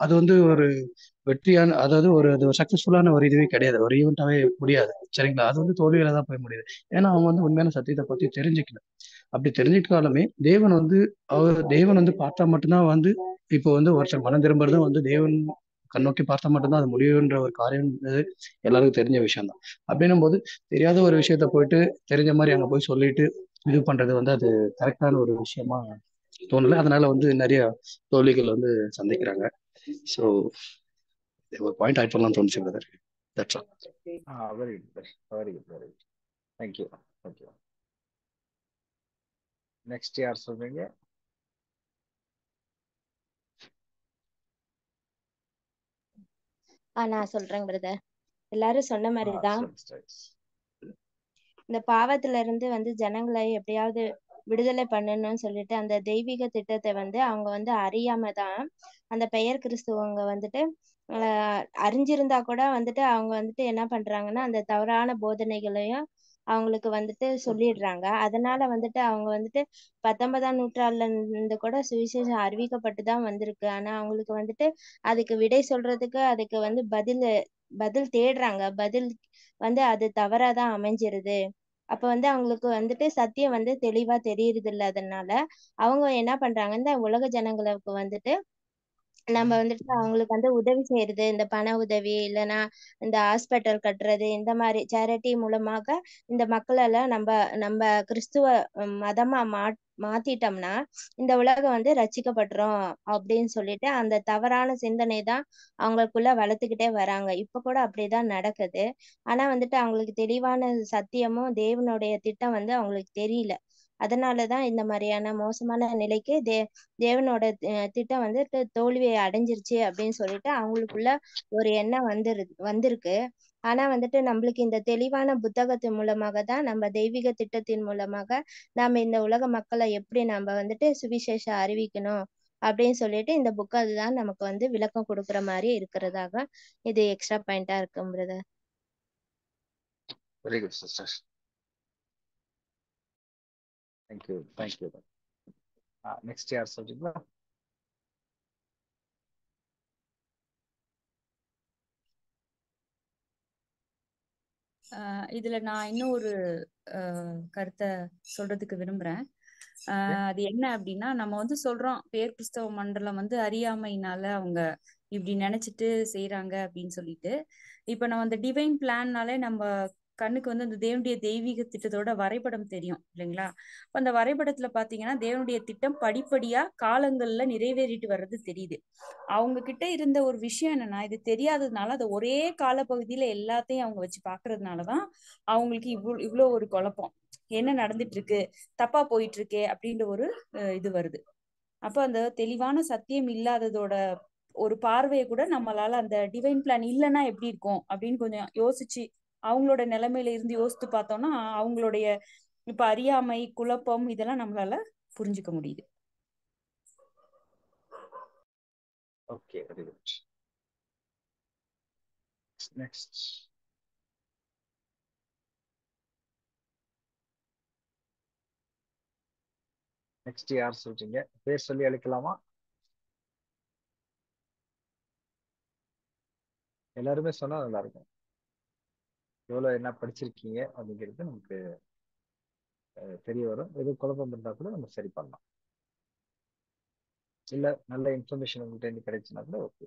S11: அது வந்து ஒரு வெற்றியான அதாவது ஒரு சக்சஸ்ஃபுல்லான ஒரு இதுவே கிடையாது, ஒரு ஈவெண்ட்டாவே முடியாது. சரிங்களா? அது வந்து தோல்வியில தான் போய் முடியுது. ஏன்னா அவங்க வந்து உண்மையான சத்தியத்தை பத்தி தெரிஞ்சுக்கல. அப்படி தெரிஞ்சுக்கிட்டாலுமே தேவன் வந்து பார்த்தா மட்டும்தான் வந்து இப்போ வந்து ஒருத்தர் மனம் திரும்புறதும் வந்து தேவன் கண்ணோக்கி பார்த்தா மட்டும்தான் அது முடியுன்ற ஒரு காரியம் எல்லாருக்கும் தெரிஞ்ச விஷயம் தான். அப்படின்னும் போது தெரியாத ஒரு விஷயத்த போயிட்டு தெரிஞ்ச மாதிரி அங்க போய் சொல்லிட்டு இது பண்றது வந்து அது கரெக்டான ஒரு விஷயமா தோணல. அதனால வந்து நிறைய தோல்விகள் வந்து சந்திக்கிறாங்க. ஸோ ஒரு பாயிண்ட் ஆட் பண்ணலாம் தோணுச்சு brother. That's all.
S1: Very good. Very good. Thank you. Next யார் சொல்றீங்க?
S5: நான் சொல்றேன் பிரதர். எல்லாரும் சொன்ன மாதிரிதான் இந்த பாவத்துல இருந்து வந்து ஜனங்களை எப்படியாவது விடுதலை பண்ணணும்னு சொல்லிட்டு அந்த தெய்வீக திட்டத்தை வந்து அவங்க வந்து அறியாம தான் அந்த பெயர் கிறிஸ்துவங்க வந்துட்டு அறிஞ்சிருந்தா கூட வந்துட்டு அவங்க வந்துட்டு என்ன பண்றாங்கன்னா அந்த தவறான போதனைகளையும் அவங்களுக்கு வந்துட்டு சொல்லிடுறாங்க. அதனால வந்துட்டு அவங்க வந்துட்டு 19ஆம் நூற்றாண்டுல இருந்து கூட சுவிசேஷம் அறிவிக்கப்பட்டுதான் வந்திருக்கு. ஆனா அவங்களுக்கு வந்துட்டு அதுக்கு விடை சொல்றதுக்கு அதுக்கு வந்து பதில் தேடுறாங்க. பதில் வந்து அது தவறாதான் அமைஞ்சிருது. அப்ப வந்து அவங்களுக்கு வந்துட்டு சத்தியம் வந்து தெளிவா தெரியுறது இல்லை. அதனால அவங்க என்ன பண்றாங்க, இந்த உலக ஜனங்களுக்கு வந்துட்டு நம்ம வந்துட்டு அவங்களுக்கு வந்து உதவி செய்யறது, இந்த பண உதவி இல்லைன்னா இந்த ஹாஸ்பிட்டல் கட்டுறது, இந்த மாதிரி சேரிட்டி மூலமாக இந்த மக்களெல்லாம் நம்ம கிறிஸ்துவ மதமா மாத்திட்டோம்னா இந்த உலகம் வந்து ரட்சிக்கப்பட்டுரும் அப்படின்னு சொல்லிட்டு அந்த தவறான சிந்தனை தான் அவங்களுக்குள்ள வளர்த்துக்கிட்டே வராங்க. இப்ப கூட அப்படிதான் நடக்குது. ஆனா வந்துட்டு அவங்களுக்கு தெளிவான சத்தியமும் தேவனுடைய திட்டம் வந்து அவங்களுக்கு தெரியல. அதனாலதான் இந்த மாதிரியான மோசமான நிலைக்கு தேவனோட திட்டம் வந்து தோல்வியை அடைஞ்சிருச்சு அப்படின்னு சொல்லிட்டு அவங்களுக்குள்ள ஒரு எண்ணம் வந்திருக்கு. ஆனா வந்துட்டு நம்மளுக்கு இந்த தெளிவான புத்தகத்தின் மூலமாக தான் நம்ம தெய்வீக திட்டத்தின் மூலமாக நாம இந்த உலக மக்களை எப்படி நம்ம வந்துட்டு சுவிசேஷம் அறிவிக்கணும் அப்படின்னு சொல்லிட்டு இந்த புக் அதுதான் நமக்கு வந்து விளக்கம் கொடுக்குற மாதிரி இருக்கிறதாக இது எக்ஸ்ட்ரா பாயிண்டா இருக்கும் brother.
S12: Very good sister.
S13: Thank you thank you. Next யார் சொல்றீங்களா?
S2: இதுல நான் இன்னும் ஒரு கருத்தை சொல்றதுக்கு விரும்புறேன். அது என்ன அப்படின்னா, நம்ம வந்து சொல்றோம் பேர் கிறிஸ்தவ மண்டலம் வந்து அறியாமையினால அவங்க இப்படி நினைச்சிட்டு செய்யறாங்க அப்படின்னு சொல்லிட்டு. இப்ப நம்ம அந்த டிவைன் பிளான்னாலே நம்ம கண்ணுக்கு வந்து அந்த தேவனுடைய தெய்வீக திட்டத்தோட வரைபடம் தெரியும் இல்லைங்களா? அந்த வரைபடத்துல பாத்தீங்கன்னா தேவனுடைய திட்டம் படிப்படியா காலங்கள்ல நிறைவேறிட்டு வர்றது தெரியுது. அவங்க கிட்ட இருந்த ஒரு விஷயம் என்னன்னா, இது தெரியாததுனால அதை ஒரே காலப்பகுதியில எல்லாத்தையும் அவங்க வச்சு பாக்குறதுனாலதான் அவங்களுக்கு இவ்வளோ ஒரு குழப்பம். என்ன நடந்துட்டு இருக்கு, தப்பா போயிட்டு இருக்கே அப்படின்ற ஒரு இது வருது. அப்ப அந்த தெளிவான சத்தியம் இல்லாததோட ஒரு பார்வையை கூட நம்மளால அந்த டிவைன் பிளான் இல்லைன்னா எப்படி இருக்கும் அப்படின்னு கொஞ்சம் யோசிச்சு அவங்களோட நிலைமையில இருந்து யோசித்து பார்த்தோம்னா அவங்களுடைய இப்ப அறியாமை, குழப்பம் இதெல்லாம் நம்மளால புரிஞ்சுக்க முடியுது.
S13: Okay, very good. Next next யார் சொல்றீங்க? பேர் சொல்லி அழைக்கலாமா? எல்லாருமே சொன்னா நல்லா இருக்கும். எவ்வளவு என்ன படிச்சிருக்கீங்க அப்படிங்கிறது நமக்கு தெரிய வரும். எதுவும் குழப்பம் இருந்தா கூட நம்ம சரி பண்ணலாம். இல்ல நல்ல இன்ஃபர்மேஷன் உங்கள்கிட்ட இருந்து கிடைச்சுன்னா கூட ஓகே.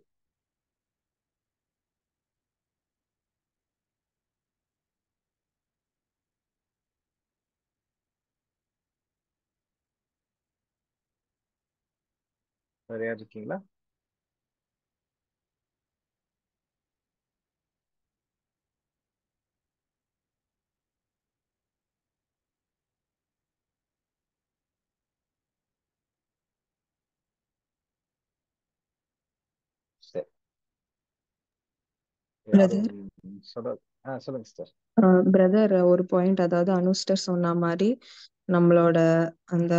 S13: வேற யார் இருக்கீங்களா? சரி,
S10: பிரதர்
S13: யாரும் சொல்லுங்க சிஸ்டர்.
S10: பிரதர் ஒரு பாயிண்ட், அதாவது அனுஷ்டர் சொன்ன மாதிரி நம்மளோட அந்த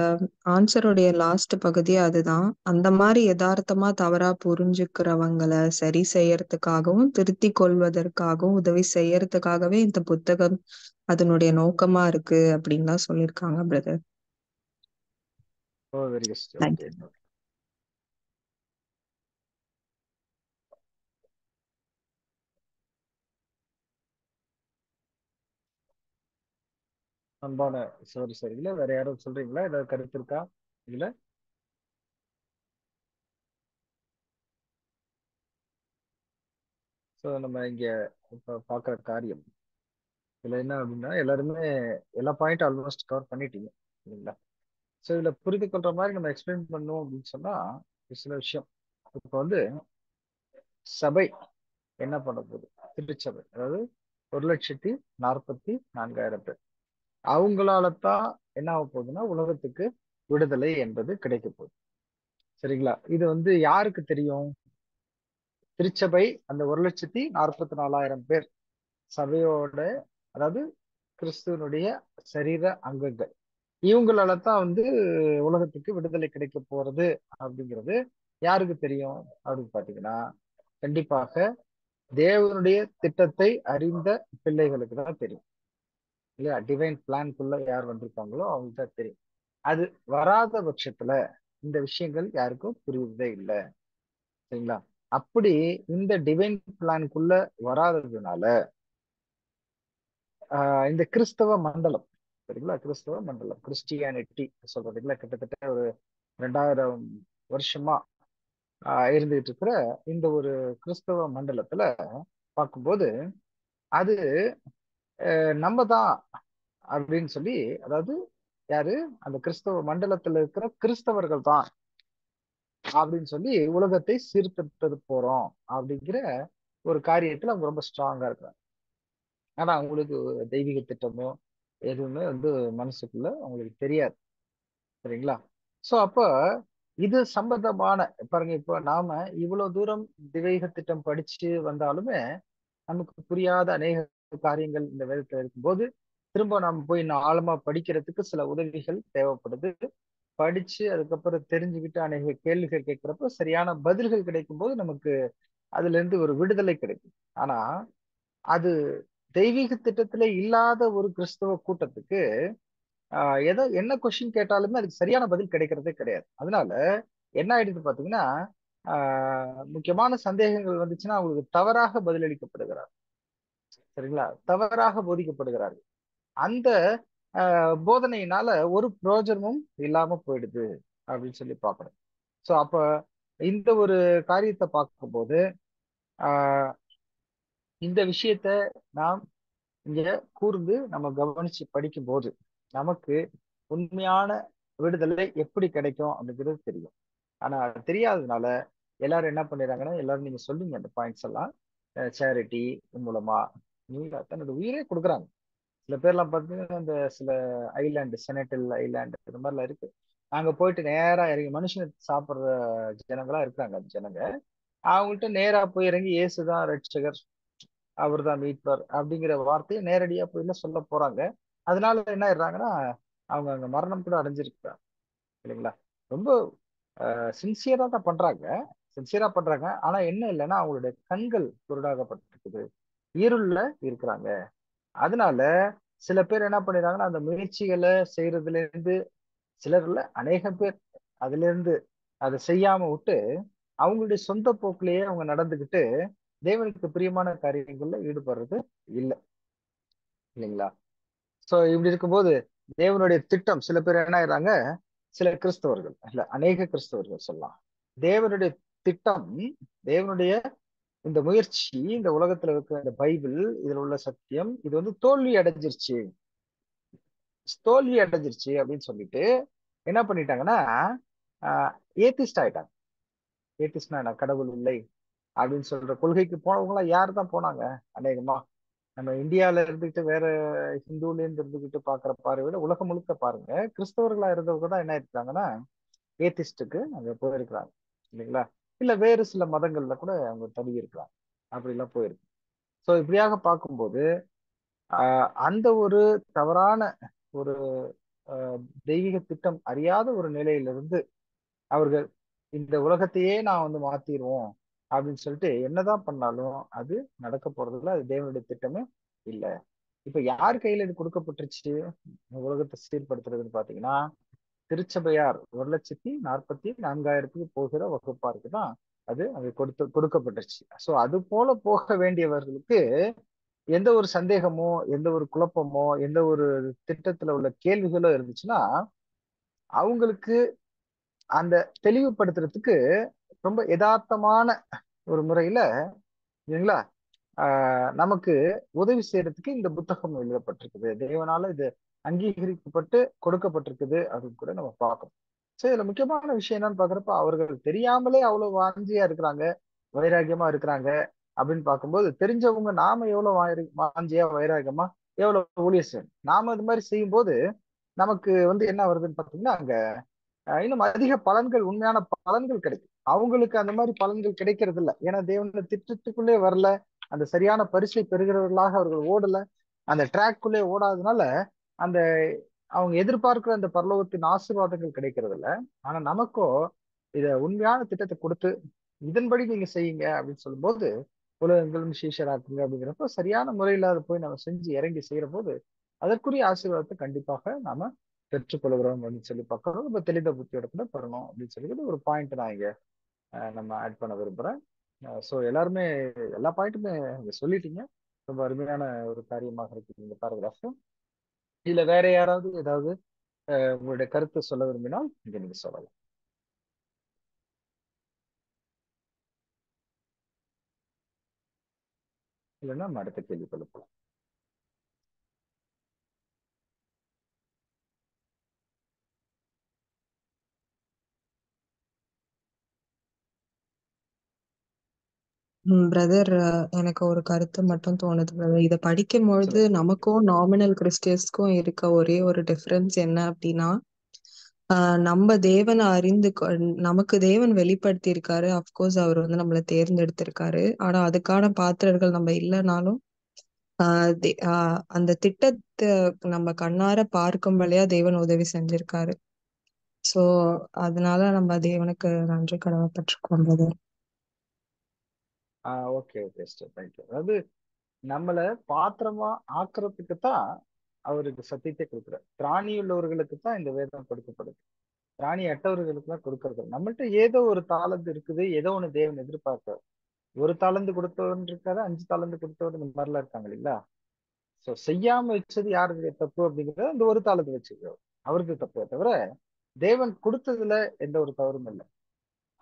S10: ஆன்சருடைய லாஸ்ட் பகுதி அதுதான். அந்த மாதிரி யதார்த்தமா தவறா புரிஞ்சுக்கிறவங்களை சரி செய்யறதுக்காகவும் திருத்திக் கொள்வதற்காகவும் உதவி செய்யறதுக்காகவே இந்த புத்தகம் அதனுடைய நோக்கமா இருக்கு அப்படின்னு தான் சொல்லியிருக்காங்க பிரதர்.
S13: ஓ, வெரி குட். ஓகே.
S10: தேங்க்யூ.
S13: அன்பான சகோதரிகளே, வேற யாரும் சொல்றீங்களா? ஏதாவது கருத்து இருக்கா இதுல? ஸோ நம்ம இங்க இப்ப பாக்குற காரியம் இதுல என்ன அப்படின்னா, எல்லாருமே எல்லா பாயிண்ட் ஆல்மோஸ்ட் கவர் பண்ணிட்டீங்க இல்லைங்களா? ஸோ இதுல புரிந்து கொள்ற மாதிரி நம்ம எக்ஸ்பிளைன் பண்ணோம் அப்படின்னு சொன்னா ஒரு சில விஷயம். இப்போ வந்து சபை என்ன பண்ண போகுது? திருச்சபை, அதாவது 1,44,000 பேர். அவங்களால தான் என்ன ஆக போகுதுன்னா உலகத்துக்கு விடுதலை என்பது கிடைக்க போகுது. சரிங்களா? இது வந்து யாருக்கு தெரியும்? திருச்சபை அந்த 1,44,000 பேர் சபையோட, அதாவது கிறிஸ்துவனுடைய சரீர அங்கங்கள், இவங்களால தான் வந்து உலகத்துக்கு விடுதலை கிடைக்க போறது அப்படிங்கிறது யாருக்கு தெரியும் அப்படின்னு பாத்தீங்கன்னா, கண்டிப்பாக தேவனுடைய திட்டத்தை அறிந்த பிள்ளைகளுக்கு தான் தெரியும் இல்லையா? டிவைன் பிளான்குள்ள யார் வந்திருக்காங்களோ அவங்களுக்கு தான் தெரியும். அது வராத பட்சத்துல இந்த விஷயங்கள் யாருக்கும் புரியுறதே இல்லை. சரிங்களா? அப்படி இந்த டிவைன் பிளான்குள்ள வராததுனால இந்த கிறிஸ்தவ மண்டலம், சரிங்களா, கிறிஸ்தவ மண்டலம், கிறிஸ்டியானிட்டி சொல்றதுல கிட்டத்தட்ட ஒரு 2000 வருஷமா இருந்துகிட்டு இருக்கிற இந்த ஒரு கிறிஸ்தவ மண்டலத்துல பார்க்கும்போது அது நம்ம தான் அப்படின்னு சொல்லி, அதாவது யாரு? அந்த கிறிஸ்தவ மண்டலத்துல இருக்கிற கிறிஸ்தவர்கள் தான் அப்படின்னு சொல்லி உலகத்தை சீர்திருத்தது போறோம் அப்படிங்கிற ஒரு காரியத்துல அவங்க ரொம்ப ஸ்ட்ராங்கா இருக்காங்க. ஆனா அவங்களுக்கு தெய்வீக திட்டமோ எதுவுமே வந்து மனசுக்குள்ள அவங்களுக்கு தெரியாது. சரிங்களா? சோ அப்ப இது சம்பந்தமான பாருங்க, இப்போ நாம இவ்வளவு தூரம் தெய்வீக திட்டம் படிச்சு வந்தாலுமே நமக்கு புரியாத அநேக காரியங்கள் இந்த வேதத்துல இருக்கும்போது திரும்ப நாம போய் இன்னும் ஆழமா படிக்கிறதுக்கு சில உதவிகள் தேவைப்படுது. படிச்சு அதுக்கப்புறம் தெரிஞ்சுக்கிட்டு அநேக கேள்விகள் கேட்கிறப்ப சரியான பதில்கள் கிடைக்கும் போது நமக்கு அதுல இருந்து ஒரு விடுதலை கிடைக்கும். ஆனா அது தெய்வீக திட்டத்துல இல்லாத ஒரு கிறிஸ்தவ கூட்டத்துக்கு என்ன கொஸ்டின் கேட்டாலுமே அதுக்கு சரியான பதில் கிடைக்கிறதே கிடையாது. அதனால என்ன ஆயிடுது பாத்தீங்கன்னா, முக்கியமான சந்தேகங்கள் வந்துச்சுன்னா அவங்களுக்கு தவறாக பதிலளிக்கப்படுகிறார். சரிங்களா? தவறாக போதிக்கப்படுகிறார்கள். அந்த போதனையினால ஒரு பிரயோஜனமும் இல்லாம போயிடுது அப்படின்னு சொல்லி பார்க்கணும். சோ அப்ப இந்த ஒரு காரியத்தை பார்க்கும்போது இந்த விஷயத்த நாம் இங்க கூர்ந்து நம்ம கவனிச்சு படிக்கும் போது நமக்கு உண்மையான விடுதலை எப்படி கிடைக்கும் அப்படிங்கிறது தெரியும். ஆனா அது தெரியாததுனால எல்லாரும் என்ன பண்ணிடுறாங்கன்னா, எல்லாரும் நீங்க சொல்லுங்க அந்த பாயிண்ட்ஸ் எல்லாம், சேரிட்டி மூலமா தன்னோட உயிரே கொடுக்குறாங்க. சில பேர்லாம் பார்த்தீங்கன்னா இந்த சில ஐலாண்டு, செனட்டல் ஐலாண்டு இந்த மாதிரிலாம் இருக்கு. அங்க போயிட்டு நேரா இறங்கி மனுஷன் சாப்பிடுற ஜனங்களா இருக்கிறாங்க. அந்த ஜனங்க அவங்கள்ட்ட நேரா போய் இறங்கி இயேசுதான் ரட்சகர், அவர் தான் மீட்பர் அப்படிங்கிற வார்த்தையை நேரடியா போய் சொல்ல போறாங்க. அதனால என்ன ஆயிடுறாங்கன்னா, அவங்க அங்க மரணம் கூட அடைஞ்சிருக்கிறாங்க. இல்லைங்களா? ரொம்ப சின்சியரா தான் பண்றாங்க, சின்சியரா பண்றாங்க. ஆனா என்ன இல்லைன்னா அவங்களுடைய கண்கள் குருடாகப்பட்டிருக்குது, இருள்ல இருக்கிறாங்க. அதனால சில பேர் என்ன பண்ணிடுறாங்கன்னா, அந்த முயற்சிகளை செய்யறதுல இருந்து சிலர்ல அநேகம் பேர் அதுல இருந்து அதை செய்யாம விட்டு அவங்களுடைய சொந்த போக்கிலேயே அவங்க நடந்துகிட்டு தேவனுக்கு பிரியமான காரியங்கள்ல ஈடுபடுறது இல்லை. இல்லைங்களா? சோ இப்படி இருக்கும்போது தேவனுடைய திட்டம், சில பேர் என்ன ஆயிடுறாங்க, சில கிறிஸ்தவர்கள் இல்ல அநேக கிறிஸ்தவர்கள் சொல்லலாம், தேவனுடைய திட்டம், தேவனுடைய இந்த முயற்சி, இந்த உலகத்துல இருக்கிற இந்த பைபிள், இதுல உள்ள சத்தியம், இது வந்து தோல்வி அடைஞ்சிருச்சு அப்படின்னு சொல்லிட்டு என்ன பண்ணிட்டாங்கன்னா ஏத்திஸ்ட் ஆயிட்டாங்க. ஏத்திஸ்ட்னா கடவுள் இல்லை அப்படின்னு சொல்ற கொள்கைக்கு போனவங்க எல்லாம் யாரு தான் போனாங்க? அநேகமா நம்ம இந்தியால இருந்துகிட்டு வேற ஹிந்துல இருந்து இருந்துகிட்டு பாக்குற பார்வையில உலகம் முழுக்க பாருங்க, கிறிஸ்தவர்களா இருந்தவங்க தான் என்ன இருக்காங்கன்னா ஏத்திஸ்டுக்கு அங்க போயிருக்கிறாங்க. இல்லைங்களா? இல்ல வேறு சில மதங்கள்ல கூட அவங்க தழுவி இருக்கிறாங்க. அப்படி எல்லாம் போயிருக்கு. சோ இப்படியாக பார்க்கும்போது அந்த ஒரு தவறான ஒரு தெய்வீக திட்டம் அறியாத ஒரு நிலையிலிருந்து அவர்கள் இந்த உலகத்தையே நான் வந்து மாத்திடுவோம் அப்படின்னு சொல்லிட்டு என்னதான் பண்ணாலும் அது நடக்க போறதில்ல. அது தேவனுடைய திட்டமே இல்லை. இப்ப யார் கையில இது கொடுக்கப்பட்டுருச்சு உலகத்தை சீர்படுத்துறதுன்னு பாத்தீங்கன்னா, திருச்சபையார் 1,44,400 போகிற வகுப்பாருக்கு தான் அது அங்க கொடுக்கப்பட்டுருச்சு. சோ அது போல போக வேண்டியவர்களுக்கு எந்த ஒரு சந்தேகமோ, எந்த ஒரு குழப்பமோ, எந்த ஒரு திட்டத்துல உள்ள கேள்விகளோ இருந்துச்சுன்னா அவங்களுக்கு அந்த தெளிவுபடுத்துறதுக்கு ரொம்ப யதார்த்தமான ஒரு முறையில, இல்லைங்களா, நமக்கு உதவி செய்யறதுக்கு இந்த புத்தகம் எழுதப்பட்டிருக்குது, தேவனால இது அங்கீகரிக்கப்பட்டு கொடுக்கப்பட்டிருக்குது அப்படின்னு கூட நம்ம பார்க்கணும். சரி, இதுல முக்கியமான விஷயம் என்னன்னு பாக்குறப்ப அவர்கள் தெரியாமலே அவ்வளவு வாஞ்சியா இருக்கிறாங்க, வைராக்கியமா இருக்கிறாங்க அப்படின்னு பார்க்கும்போது தெரிஞ்சவங்க நாம எவ்வளவு வாஞ்சியா வைராக்கியமா எவ்வளவு ஊழியர் செய்யணும். நாம இது மாதிரி செய்யும் போது நமக்கு வந்து என்ன வருதுன்னு பாத்தீங்கன்னா, அங்க இன்னும் அதிக பலன்கள், உண்மையான பலன்கள் கிடைக்கும். அவங்களுக்கு அந்த மாதிரி பலன்கள் கிடைக்கிறது இல்லை. ஏன்னா தேவன திட்டத்துக்குள்ளே வரல, அந்த சரியான பரிசை பெறுகிறவர்களாக அவர்கள் ஓடல, அந்த ட்ராக்குள்ளே ஓடாதனால அந்த அவங்க எதிர்பார்க்கிற அந்த பரலோகத்தின் ஆசீர்வாதங்கள் கிடைக்கிறது இல்லை. ஆனா நமக்கோ இத உண்மையான திட்டத்தை கொடுத்து இதன்படி நீங்க செய்யுங்க அப்படின்னு சொல்லும்போது, உலகங்களும் சீஷராக்குங்க அப்படிங்கிறப்ப சரியான முறையில அதை போய் நம்ம செஞ்சு இறங்கி செய்யற போது அதற்குரிய ஆசீர்வாதத்தை கண்டிப்பாக நாம பெற்றுக்கொள்கிறோம் அப்படின்னு சொல்லி பார்க்கணும். ரொம்ப தெளிந்த புத்தியோட கூட பெறணும் அப்படின்னு சொல்லி ஒரு பாயிண்ட் நான் இங்க நம்ம ஆட் பண்ண விரும்புறேன். ஸோ எல்லாருமே எல்லா பாயிண்ட்டுமே இங்க சொல்லிட்டீங்க. ரொம்ப அருமையான ஒரு காரியமாக இருக்கு இந்த பேராகிராஃப். இதுல வேற யாராவது ஏதாவது உங்களுடைய கருத்து சொல்ல விரும்பினால் இங்க நீங்க சொல்லலாம். இல்லைன்னா நம்ம அடுத்த கேள்வி கொள்ளலாம்.
S10: பிரதர், எனக்கு ஒரு கருத்து மட்டும் தோணுது brother. இதை படிக்கும் பொழுது நமக்கும் நாமினல் கிறிஸ்டியன்ஸ்க்கும் இருக்க ஒரே ஒரு டிஃபரன்ஸ் என்ன அப்படின்னா, நம்ம தேவனை நமக்கு தேவன் வெளிப்படுத்தி இருக்காரு. அப்கோர்ஸ் அவர் வந்து நம்மளை தேர்ந்தெடுத்திருக்காரு. ஆனா அதுக்கான பாத்திரர்கள் நம்ம இல்லைனாலும் அந்த திட்டத்தை நம்ம கண்ணார பார்க்கும்படியா தேவன் உதவி செஞ்சிருக்காரு. சோ அதனால நம்ம தேவனுக்கு நன்றி கடமைப்பட்டிருக்கோம் brother.
S13: Okay okay sister, thank you. அதாவது நம்மள பாத்திரமா ஆக்குறதுக்கு தான் அவருக்கு சத்தியத்தை கொடுக்குறார். திராணி உள்ளவர்களுக்கு தான் இந்த வேதம் கொடுக்கப்படுது, திராணி அட்டவர்களுக்கு தான் கொடுக்கறது. நம்மள்ட்ட ஏதோ ஒரு தாளந்து இருக்குது, ஏதோ ஒண்ணு தேவன் எதிர்பார்க்கிறார். ஒரு தாளந்து கொடுத்தவன் இருக்காது, 5 தாளந்து கொடுத்தவன் இந்த மாதிரிலாம் இருக்காங்க இல்லைங்களா? சோ செய்யாம வச்சது யாருக்கு தப்பு அப்படிங்கறது அந்த ஒரு தாளந்து வச்சுக்கிறோம், அவருக்கு தப்பு. தவிர தேவன் கொடுத்ததுல எந்த ஒரு தவறும் இல்லை.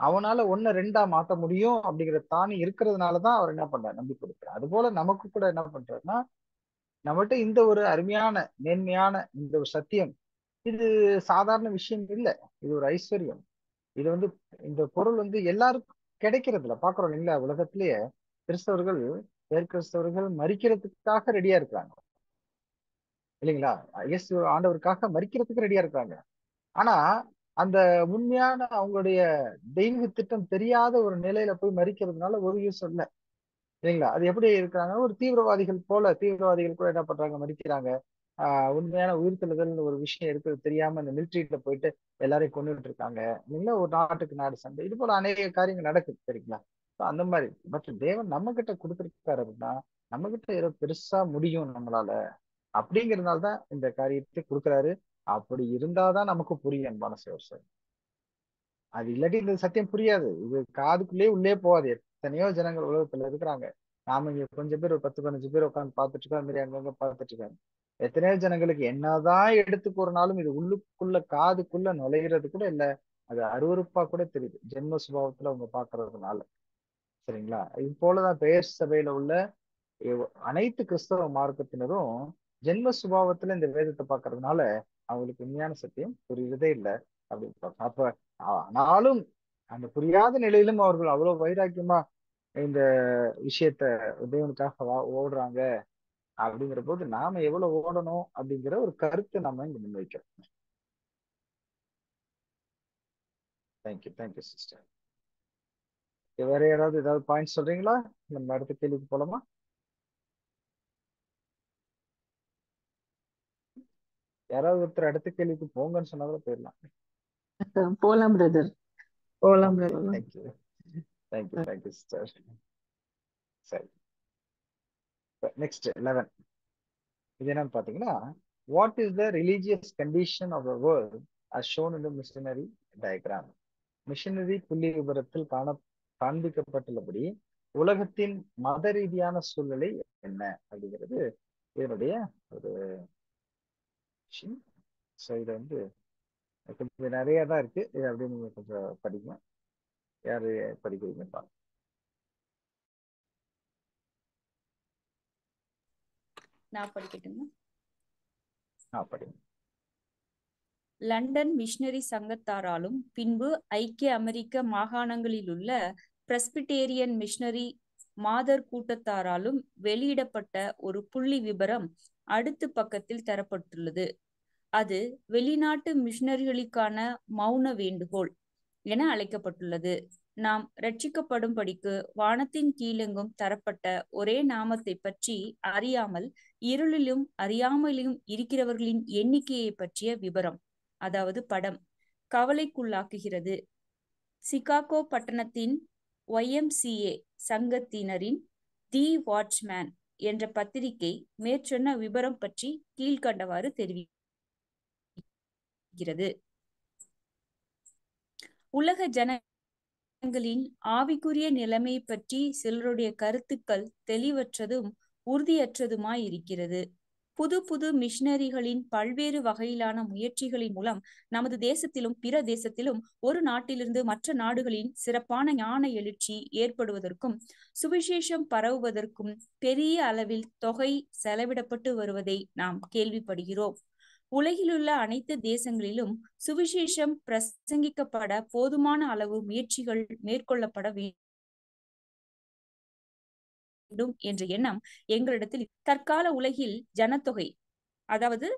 S13: அவனால 1 2 மாத்த முடியும் அப்படிங்கிற தானி இருக்கிறதுனாலதான் அவர் என்ன பண்றாரு, நம்பி கொடுக்கிறார். அது போல நமக்கு கூட என்ன பண்றாருன்னா, நம்மகிட்ட இந்த ஒரு அருமையான மேன்மையான இந்த ஒரு சத்தியம், இது சாதாரண விஷயம் இல்லை, இது ஒரு ஐஸ்வர்யம். இது வந்து இந்த பொருள் வந்து எல்லாருக்கும் கிடைக்கிறது இல்ல. பாக்குறோம் இல்லைங்களா, உலகத்திலேயே கிறிஸ்தவர்கள் கிறிஸ்தவர்கள் மரிக்கிறதுக்காக ரெடியா இருக்கிறாங்க இல்லைங்களா, இயேசு ஆண்டவருக்காக மரிக்கிறதுக்கு ரெடியா இருக்காங்க. ஆனா அந்த உண்மையான அவங்களுடைய தெய்வ திட்டம் தெரியாத ஒரு நிலையில போய் மரிக்கிறதுனால ஒரு யூஸ் இல்லை இல்லைங்களா. அது எப்படி இருக்கிறாங்க, ஒரு தீவிரவாதிகள் போல, தீவிரவாதிகள் கூட என்ன பண்றாங்க, மரிக்கிறாங்க. உண்மையான உயிர்த்தெழுதல் ஒரு விஷயம் இருக்கிறது தெரியாம இந்த மிலிட்ரியில போயிட்டு எல்லாரையும் கொண்டுட்டு இருக்காங்க இல்லைங்களா. ஒரு நாட்டுக்கு நாடு சண்டை, இது போல அநேக காரியங்கள் நடக்குது சரிங்களா. அந்த மாதிரி பட் தேவன் நம்ம கிட்ட கொடுத்துருக்காரு அப்படின்னா நம்ம கிட்ட ஏதோ பெருசா முடியும் நம்மளால, அப்படிங்கிறதுனால தான் இந்த காரியத்தை கொடுக்குறாரு. அப்படி இருந்தாதான் நமக்கு புரியும் அன்பான சார். அது இல்லாட்டி இந்த சத்தியம் புரியாது, இது காதுக்குள்ளேயே உள்ளே போகாது. எத்தனையோ ஜனங்கள் உலகத்துல இருக்கிறாங்க, நாம இங்க கொஞ்சம் பேர், ஒரு 10 15 பேர் உட்காந்து பார்த்துட்டு இருக்கோம், அந்த மாதிரி அங்கங்க பார்த்துட்டு இருக்காங்க. எத்தனையோ ஜனங்களுக்கு என்னதான் எடுத்து கூறினாலும் இது உள்ளுக்குள்ள காதுக்குள்ள நுழையிறது கூட இல்ல, அது அருவருப்பா கூட தெரியுது ஜென்ம சுபாவத்துல அவங்க பாக்குறதுனால சரிங்களா. இது போலதான் பெயர் சபையில உள்ள அனைத்து கிறிஸ்தவ மார்க்கத்தினரும் ஜென்ம சுபாவத்துல இந்த வேதத்தை பாக்குறதுனால அவங்களுக்கு உண்மையான சத்தியம் புரியுறதே இல்லை அப்படின்னு. அப்ப ஆனாலும் அந்த புரியாத நிலையிலும் அவர்கள் அவ்வளவு வைராக்கியமா இந்த விஷயத்த தேவனுக்காக ஓடுறாங்க அப்படிங்கிற போது நாம எவ்வளவு ஓடணும் அப்படிங்கிற ஒரு கருத்தை நாம இங்க முன்வைக்கிறோம். Thank you sister. வேற ஏதாவது பாயிண்ட் சொல்றீங்களா, நம்ம அடுத்த கேள்விக்கு போலாமா? யாராவது ஒருத்தர் அடுத்த கேள்விக்கு போங்கன்னு சொன்னாலும் போயிடலாம்.
S7: போலாம் பிரதர்,
S10: போலாம் பிரதர்.
S13: Thank you sister. சரி, நெக்ஸ்ட் 11. இது என்னன்னு பாத்தீங்கன்னா, what is the religious condition of the world as shown in the missionary diagram. Missionary புள்ளி விபரத்தில் காண்பிக்கப்பட்டுள்ளபடி உலகத்தின் மத ரீதியான சூழ்நிலை என்ன அப்படிங்கிறது இதனுடைய ஒரு விஷயம். ஸோ இது வந்து கொஞ்சம் நிறைய தான் இருக்கு, இது அப்படியே நீங்க கொஞ்சம் படிங்க. யாரு படிக்கிறீங்க பாருங்க.
S2: நான் படிக்கட்டுங்க.
S13: படிங்க.
S2: லண்டன் மிஷனரி சங்கத்தாராலும் பின்பு ஐக்கிய அமெரிக்க மாகாணங்களிலுள்ள பிரஸ்பிடேரியன் மிஷனரி மாதர் கூட்டத்தாராலும் வெளியிடப்பட்ட ஒரு புள்ளி விபரம் அடுத்த பக்கத்தில் தரப்பட்டுள்ளது. அது வெளிநாட்டு மிஷனரிகளுக்கான மௌன வேண்டுகோள் என அழைக்கப்பட்டுள்ளது. நாம் ரட்சிக்கப்படும்படிக்கு வானத்தின் கீழெங்கும் தரப்பட்ட ஒரே நாமத்தை பற்றி அறியாமல் இருளிலும் அறியாமலும் இருக்கிறவர்களின் எண்ணிக்கையை பற்றிய விபரம், அதாவது படம், கவலைக்குள்ளாக்குகிறது. சிகாகோ பட்டணத்தின் YMCA சங்கத்தினரின் தி வாட்ச்மேன் என்ற பத்திரிகை மேற்சொன்ன விபரம் பற்றி கீழ்கண்டவாறு தெரிவிக்கிறது. உலக ஜனங்களின் ஆவிக்குரிய நிலைமை பற்றி சிலருடைய கருத்துக்கள் தெளிவற்றதும் உறுதியற்றதுமாயிருக்கிறது. புது மிஷனரிகளின் பல்வேறு வகையிலான முயற்சிகளின் மூலம் நமது தேசத்திலும் பிற தேசத்திலும் ஒரு நாட்டிலிருந்து மற்ற நாடுகளின் சிறப்பான ஞான எழுச்சி ஏற்படுவதற்கும் சுவிசேஷம் பரவுவதற்கும் பெரிய அளவில் தொகை செலவிடப்பட்டு வருவதை நாம் கேள்விப்படுகிறோம். உலகிலுள்ள அனைத்து தேசங்களிலும் சுவிசேஷம் பிரசங்கிக்கப்பட போதுமான அளவு முயற்சிகள் மேற்கொள்ளப்பட வேண்டும் என்ற எண்ணம் எங்களிடத்தில். தற்கால உலகில் ஜனத்தொகை, அதாவது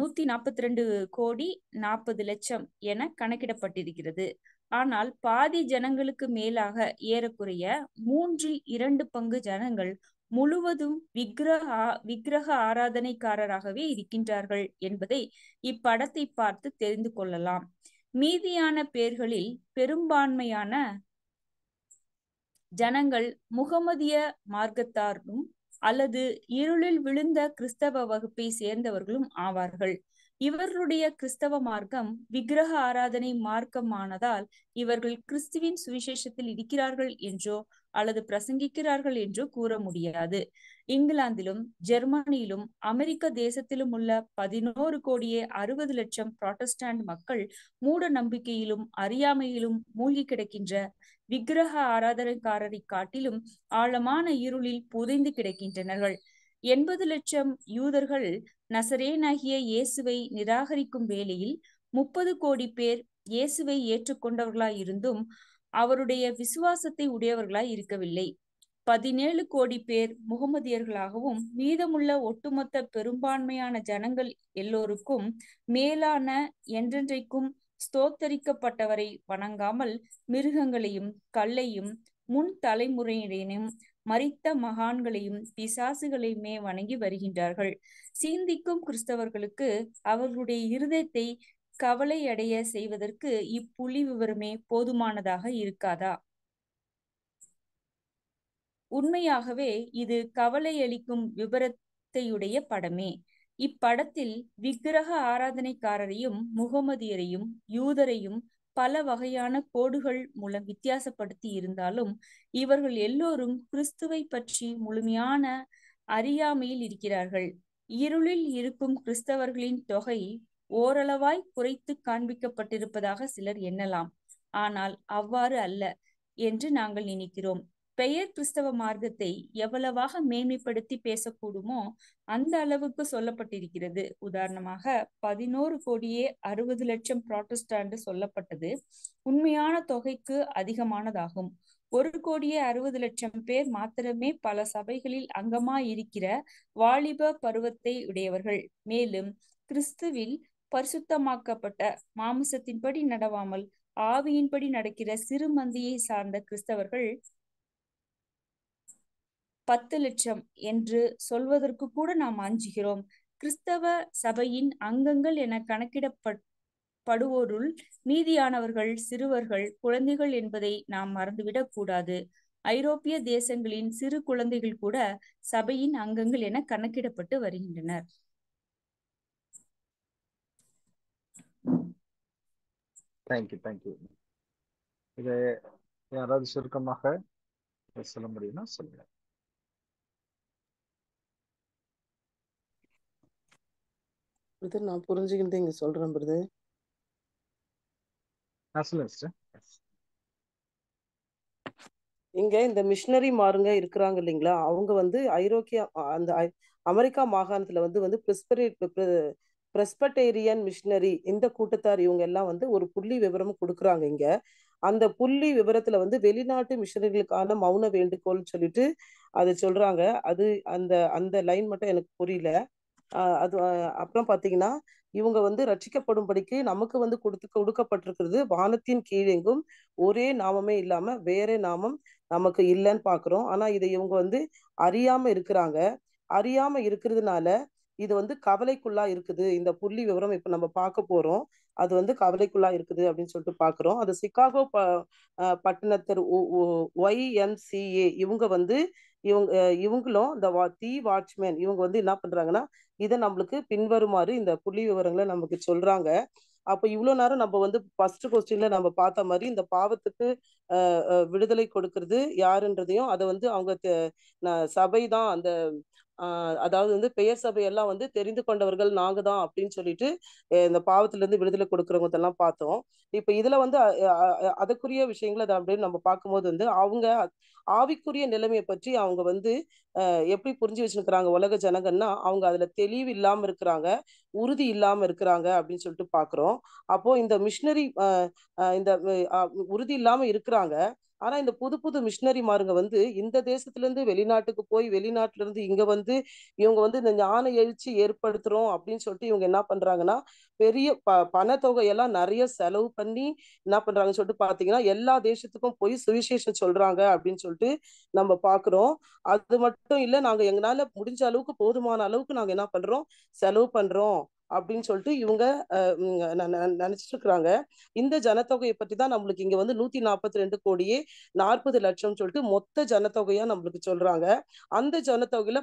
S2: 142,40,00,000 என கணக்கிடப்பட்டிருக்கிறது. ஆனால் பாதி ஜனங்களுக்கு மேலாக ஏறக்குறைய 2/3 பங்கு ஜனங்கள் முழுவதும் விக்கிரக ஆராதனைக்காரராகவே இருக்கின்றார்கள் என்பதை இப்படத்தை பார்த்து தெரிந்து கொள்ளலாம். மீதியான பேர்களில் பெரும்பான்மையான ஜனங்கள் முகமதிய மார்க்கத்தாரும் அல்லது இருளில் விழுந்த கிறிஸ்தவ வகுப்பை சேர்ந்தவர்களும் ஆவார்கள். இவர்களுடைய கிறிஸ்தவ மார்க்கம் விக்கிரக ஆராதனை மார்க்கமானதால் இவர்கள் கிறிஸ்துவின் சுவிசேஷத்தில் இருக்கிறார்கள் என்றோ அல்லது பிரசங்கிக்கிறார்கள் என்றோ கூற முடியாது. இங்கிலாந்திலும் ஜெர்மனியிலும் அமெரிக்க தேசத்திலும் உள்ள 11,60,00,000 புராட்டஸ்டாண்ட் மக்கள் மூட நம்பிக்கையிலும் அறியாமையிலும் மூழ்கி கிடக்கின்ற விக்கிரக ஆராதனைக்காரரை காட்டிலும் ஆழமான இருளில் புதைந்து கிடக்கின்றனர்கள். 80 லட்சம் யூதர்கள் நசரேனாகிய இயேசுவை நிராகரிக்கும் வேளையில் 30 கோடி பேர் இயேசுவை ஏற்றுக்கொண்டவர்களாயிருந்தும் அவருடைய விசுவாசத்தை உடையவர்களாய் இருக்கவில்லை. 17 கோடி பேர் முகமதியர்களாகவும் மீதமுள்ள ஒட்டுமொத்த பெரும்பான்மையான ஜனங்கள் எல்லோருக்கும் மேலான என்றென்றைக்கும் ஸ்தோத்தரிக்கப்பட்டவரை வணங்காமல் மிருகங்களையும் கல்லையும் முன் தலைமுறையினரையும் மரித்த மகான்களையும் பிசாசுகளையுமே வணங்கி வருகின்றார்கள். சிந்திக்கும் கிறிஸ்தவர்களுக்கு அவர்களுடைய இருதயத்தை கவலையடைய செய்வதற்கு இப்புள்ளி விவரமே போதுமானதாக இருக்காதா? உண்மையாகவே இது கவலையளிக்கும் விபரத்தையுடைய படமே. இப்படத்தில் விக்கிரக ஆராதனைக்காரரையும் முகமதியரையும் யூதரையும் பல வகையான கோடுகள் மூலம் வித்தியாசப்படுத்தி இருந்தாலும் இவர்கள் எல்லோரும் கிறிஸ்துவை பற்றி முழுமையான அறியாமையில் இருக்கிறார்கள். இருளில் இருக்கும் கிறிஸ்தவர்களின் தொகை ஓரளவாய் குறைத்து காண்பிக்கப்பட்டிருப்பதாக சிலர் எண்ணலாம். ஆனால் அவ்வாறு அல்ல என்று நாங்கள் நினைக்கிறோம். பெயர் கிறிஸ்தவ மார்க்கத்தை எவ்வளவாக மேன்மைப்படுத்தி பேசக்கூடுமோ அந்த அளவுக்கு சொல்லப்பட்டிருக்கிறது. உதாரணமாக 11,60,00,000 புராட்டஸ்டாண்ட் சொல்லப்பட்டது உண்மையான தொகைக்கு அதிகமானதாகும். 1,60,00,000 பேர் மாத்திரமே பல சபைகளில் அங்கமாயிருக்கிற வாலிப பருவத்தை உடையவர்கள். மேலும் கிறிஸ்துவில் பரிசுத்தமாக்கப்பட்ட மாமிசத்தின்படி நடவாமல் ஆவியின்படி நடக்கிற சிறு மந்தியை சார்ந்த கிறிஸ்தவர்கள் 10 லட்சம் என்று சொல்வதற்கு கூட நாம் அஞ்சுகிறோம். கிறிஸ்தவ சபையின் அங்கங்கள் என கணக்கிடப்படுவோருள் மீதியானவர்கள் சிறுவர்கள், குழந்தைகள் என்பதை நாம் மறந்துவிடக் கூடாது. ஐரோப்பிய தேசங்களின் சிறு குழந்தைகள் கூட சபையின் அங்கங்கள் என கணக்கிடப்பட்டு வருகின்றனர்.
S13: தேங்க்யூ. இதை யாராவது சுருக்கமாக சொல்ல முடியும்னா சொல்லுங்க.
S9: பிரதர், நான் புரிஞ்சுக்கிட்டு இங்க சொல்றேன் பிரதர். இங்க இந்த மிஷினரி மாருங்க இருக்கிறாங்க இல்லைங்களா, அவங்க வந்து ஐரோப்பிய அந்த அமெரிக்கா மாகாணத்துல வந்து பிரெஸ்பட்டேரியன் மிஷினரி இந்த கூட்டத்தார் இவங்க எல்லாம் வந்து ஒரு புள்ளி விவரம் கொடுக்குறாங்க. இங்க அந்த புள்ளி விவரத்துல வந்து வெளிநாட்டு மிஷினரிகளுக்கான மௌன வேண்டுகோள் சொல்லிட்டு அது சொல்றாங்க. அது அந்த அந்த லைன் மட்டும் எனக்கு புரியல. அது அப்புறம் பாத்தீங்கன்னா இவங்க வந்து ரட்சிக்கப்படும்படிக்கு நமக்கு வந்து கொடுக்கப்பட்டிருக்கிறது வானத்தின் கீழெங்கும் ஒரே நாமமே இல்லாம வேற நாமம் நமக்கு இல்லைன்னு பாக்குறோம். ஆனா இதை இவங்க வந்து அறியாம இருக்கிறதுனால இது வந்து கவலைக்குள்ளா இருக்குது. இந்த புள்ளி விவரம் இப்ப நம்ம பார்க்க போறோம். அது வந்து கவலைக்குள்ளா இருக்குது அப்படின்னு சொல்லிட்டு பாக்குறோம். அது சிகாகோ பட்டணத்தர் YMCA இவங்க வந்து இவங்களும் இந்த தி வாட்ச்மேன் இவங்க வந்து என்ன பண்றாங்கன்னா இதை நம்மளுக்கு பின்வருமாறு இந்த புள்ளி விவரங்களை நமக்கு சொல்றாங்க. அப்ப இவ்வளவு நேரம் நம்ம வந்து ஃபர்ஸ்ட் கொஸ்டின்ல நம்ம பார்த்த மாதிரி இந்த பாவத்துக்கு விடுதலை கொடுக்கறது யாருன்றதையும் அதை வந்து அவங்க சபைதான் அந்த அதாவது வந்து பெயர் சபையெல்லாம் வந்து தெரிந்து கொண்டவர்கள் நாங்க தான் அப்படின்னு சொல்லிட்டு இந்த பாவத்துல இருந்து விடுதலை கொடுக்கறவங்க எல்லாம் பார்த்தோம். இப்ப இதுல வந்து அதற்குரிய விஷயங்கள் அதை அப்படின்னு நம்ம பார்க்கும்போது வந்து அவங்க ஆவிக்குரிய நிலைமையை பற்றி அவங்க வந்து எப்படி புரிஞ்சு வச்சிருக்கிறாங்க உலக ஜனங்கன்னா, அவங்க அதுல தெளிவு இல்லாம இருக்கிறாங்க, உறுதி இல்லாம இருக்கிறாங்க அப்படின்னு சொல்லிட்டு பாக்குறோம். அப்போ இந்த மிஷினரி இந்த உறுதி இல்லாம இருக்கிறாங்க. ஆனா இந்த புது மிஷினரி மாருங்க வந்து இந்த தேசத்துல இருந்து வெளிநாட்டுக்கு போய் வெளிநாட்டுல இருந்து இங்க வந்து இவங்க வந்து இந்த ஞான எழுச்சி ஏற்படுத்துறோம் அப்படின்னு சொல்லிட்டு இவங்க என்ன பண்றாங்கன்னா பெரிய பணத்தொகையெல்லாம் நிறைய செலவு பண்ணி என்ன பண்றாங்கன்னு சொல்லிட்டு பாத்தீங்கன்னா எல்லா தேசத்துக்கும் போய் சுவிசேஷம் சொல்றாங்க அப்படின்னு சொல்லிட்டு நம்ம பாக்குறோம். அது மட்டும் இல்ல, நாங்க எங்களால முடிஞ்ச அளவுக்கு போதுமான அளவுக்கு நாங்க என்ன பண்றோம், செலவு பண்றோம் அப்படின்னு சொல்லிட்டு இவங்க நினைச்சிட்டு இருக்கிறாங்க. இந்த ஜனத்தொகையை பற்றி தான் நம்மளுக்கு இங்க வந்து 142 கோடியே 40 லட்சம் சொல்லிட்டு மொத்த ஜனத்தொகையா நம்மளுக்கு சொல்றாங்க. அந்த ஜனத்தொகையில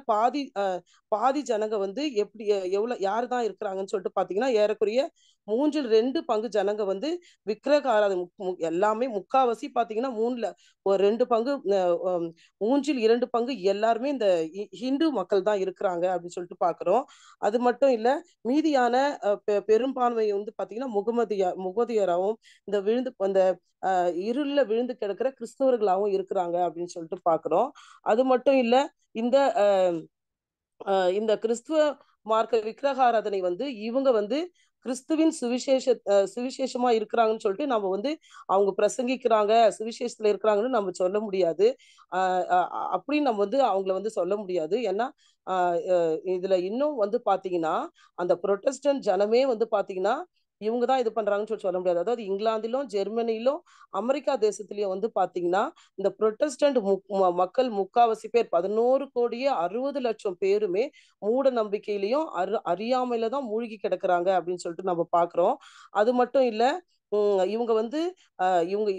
S9: பாதி ஜனங்க வந்து எப்படி எவ்வளவு யாரு தான் இருக்கிறாங்கன்னு சொல்லிட்டு பாத்தீங்கன்னா ஏறக்குறைய 2 பங்கு ஜனங்க வந்து விக்கிரக ஆராதனை எல்லாமே முக்காவாசி பாத்தீங்கன்னா 2 பங்கு 2 பங்கு எல்லாருமே இந்த ஹிந்து மக்கள் தான் இருக்கிறாங்க அப்படின்னு சொல்லிட்டு பாக்குறோம். அது மட்டும் இல்ல மீதியான பெரும்பான்மை வந்து பாத்தீங்கன்னா முகமதியராகவும் இந்த அந்த இருள்ல விழுந்து கிடக்கிற கிறிஸ்தவர்களாகவும் இருக்கிறாங்க அப்படின்னு சொல்லிட்டு பாக்குறோம். அது மட்டும் இல்ல இந்த கிறிஸ்துவ மார்க்க விக்கிரக ஆராதனை வந்து இவங்க வந்து கிறிஸ்துவின் சுவிசேஷமா இருக்கிறாங்கன்னு சொல்லிட்டு நம்ம வந்து அவங்க பிரசங்கிக்கிறாங்க சுவிசேஷத்துல இருக்கிறாங்கன்னு நம்ம சொல்ல முடியாது. அப்படின்னு நம்ம வந்து அவங்கள வந்து சொல்ல முடியாது. ஏன்னா இதுல இன்னும் வந்து பாத்தீங்கன்னா அந்த புரொட்டஸ்டன்ட் ஜனமே வந்து பாத்தீங்கன்னா இவங்கதான் இது பண்றாங்கன்னு சொல்லி சொல்ல முடியாது. அதாவது இங்கிலாந்திலும் ஜெர்மனிலும் அமெரிக்கா தேசத்திலயும் வந்து பாத்தீங்கன்னா இந்த புரொட்டஸ்டன்ட் மக்கள் முக்காவாசி பேர் 11 கோடியே 60 லட்சம் பேருமே மூட நம்பிக்கையிலையும் அறியாமையில தான் மூழ்கி கிடக்குறாங்க அப்படின்னு சொல்லிட்டு நம்ம பாக்குறோம். அது மட்டும் இல்ல இவங்க வந்து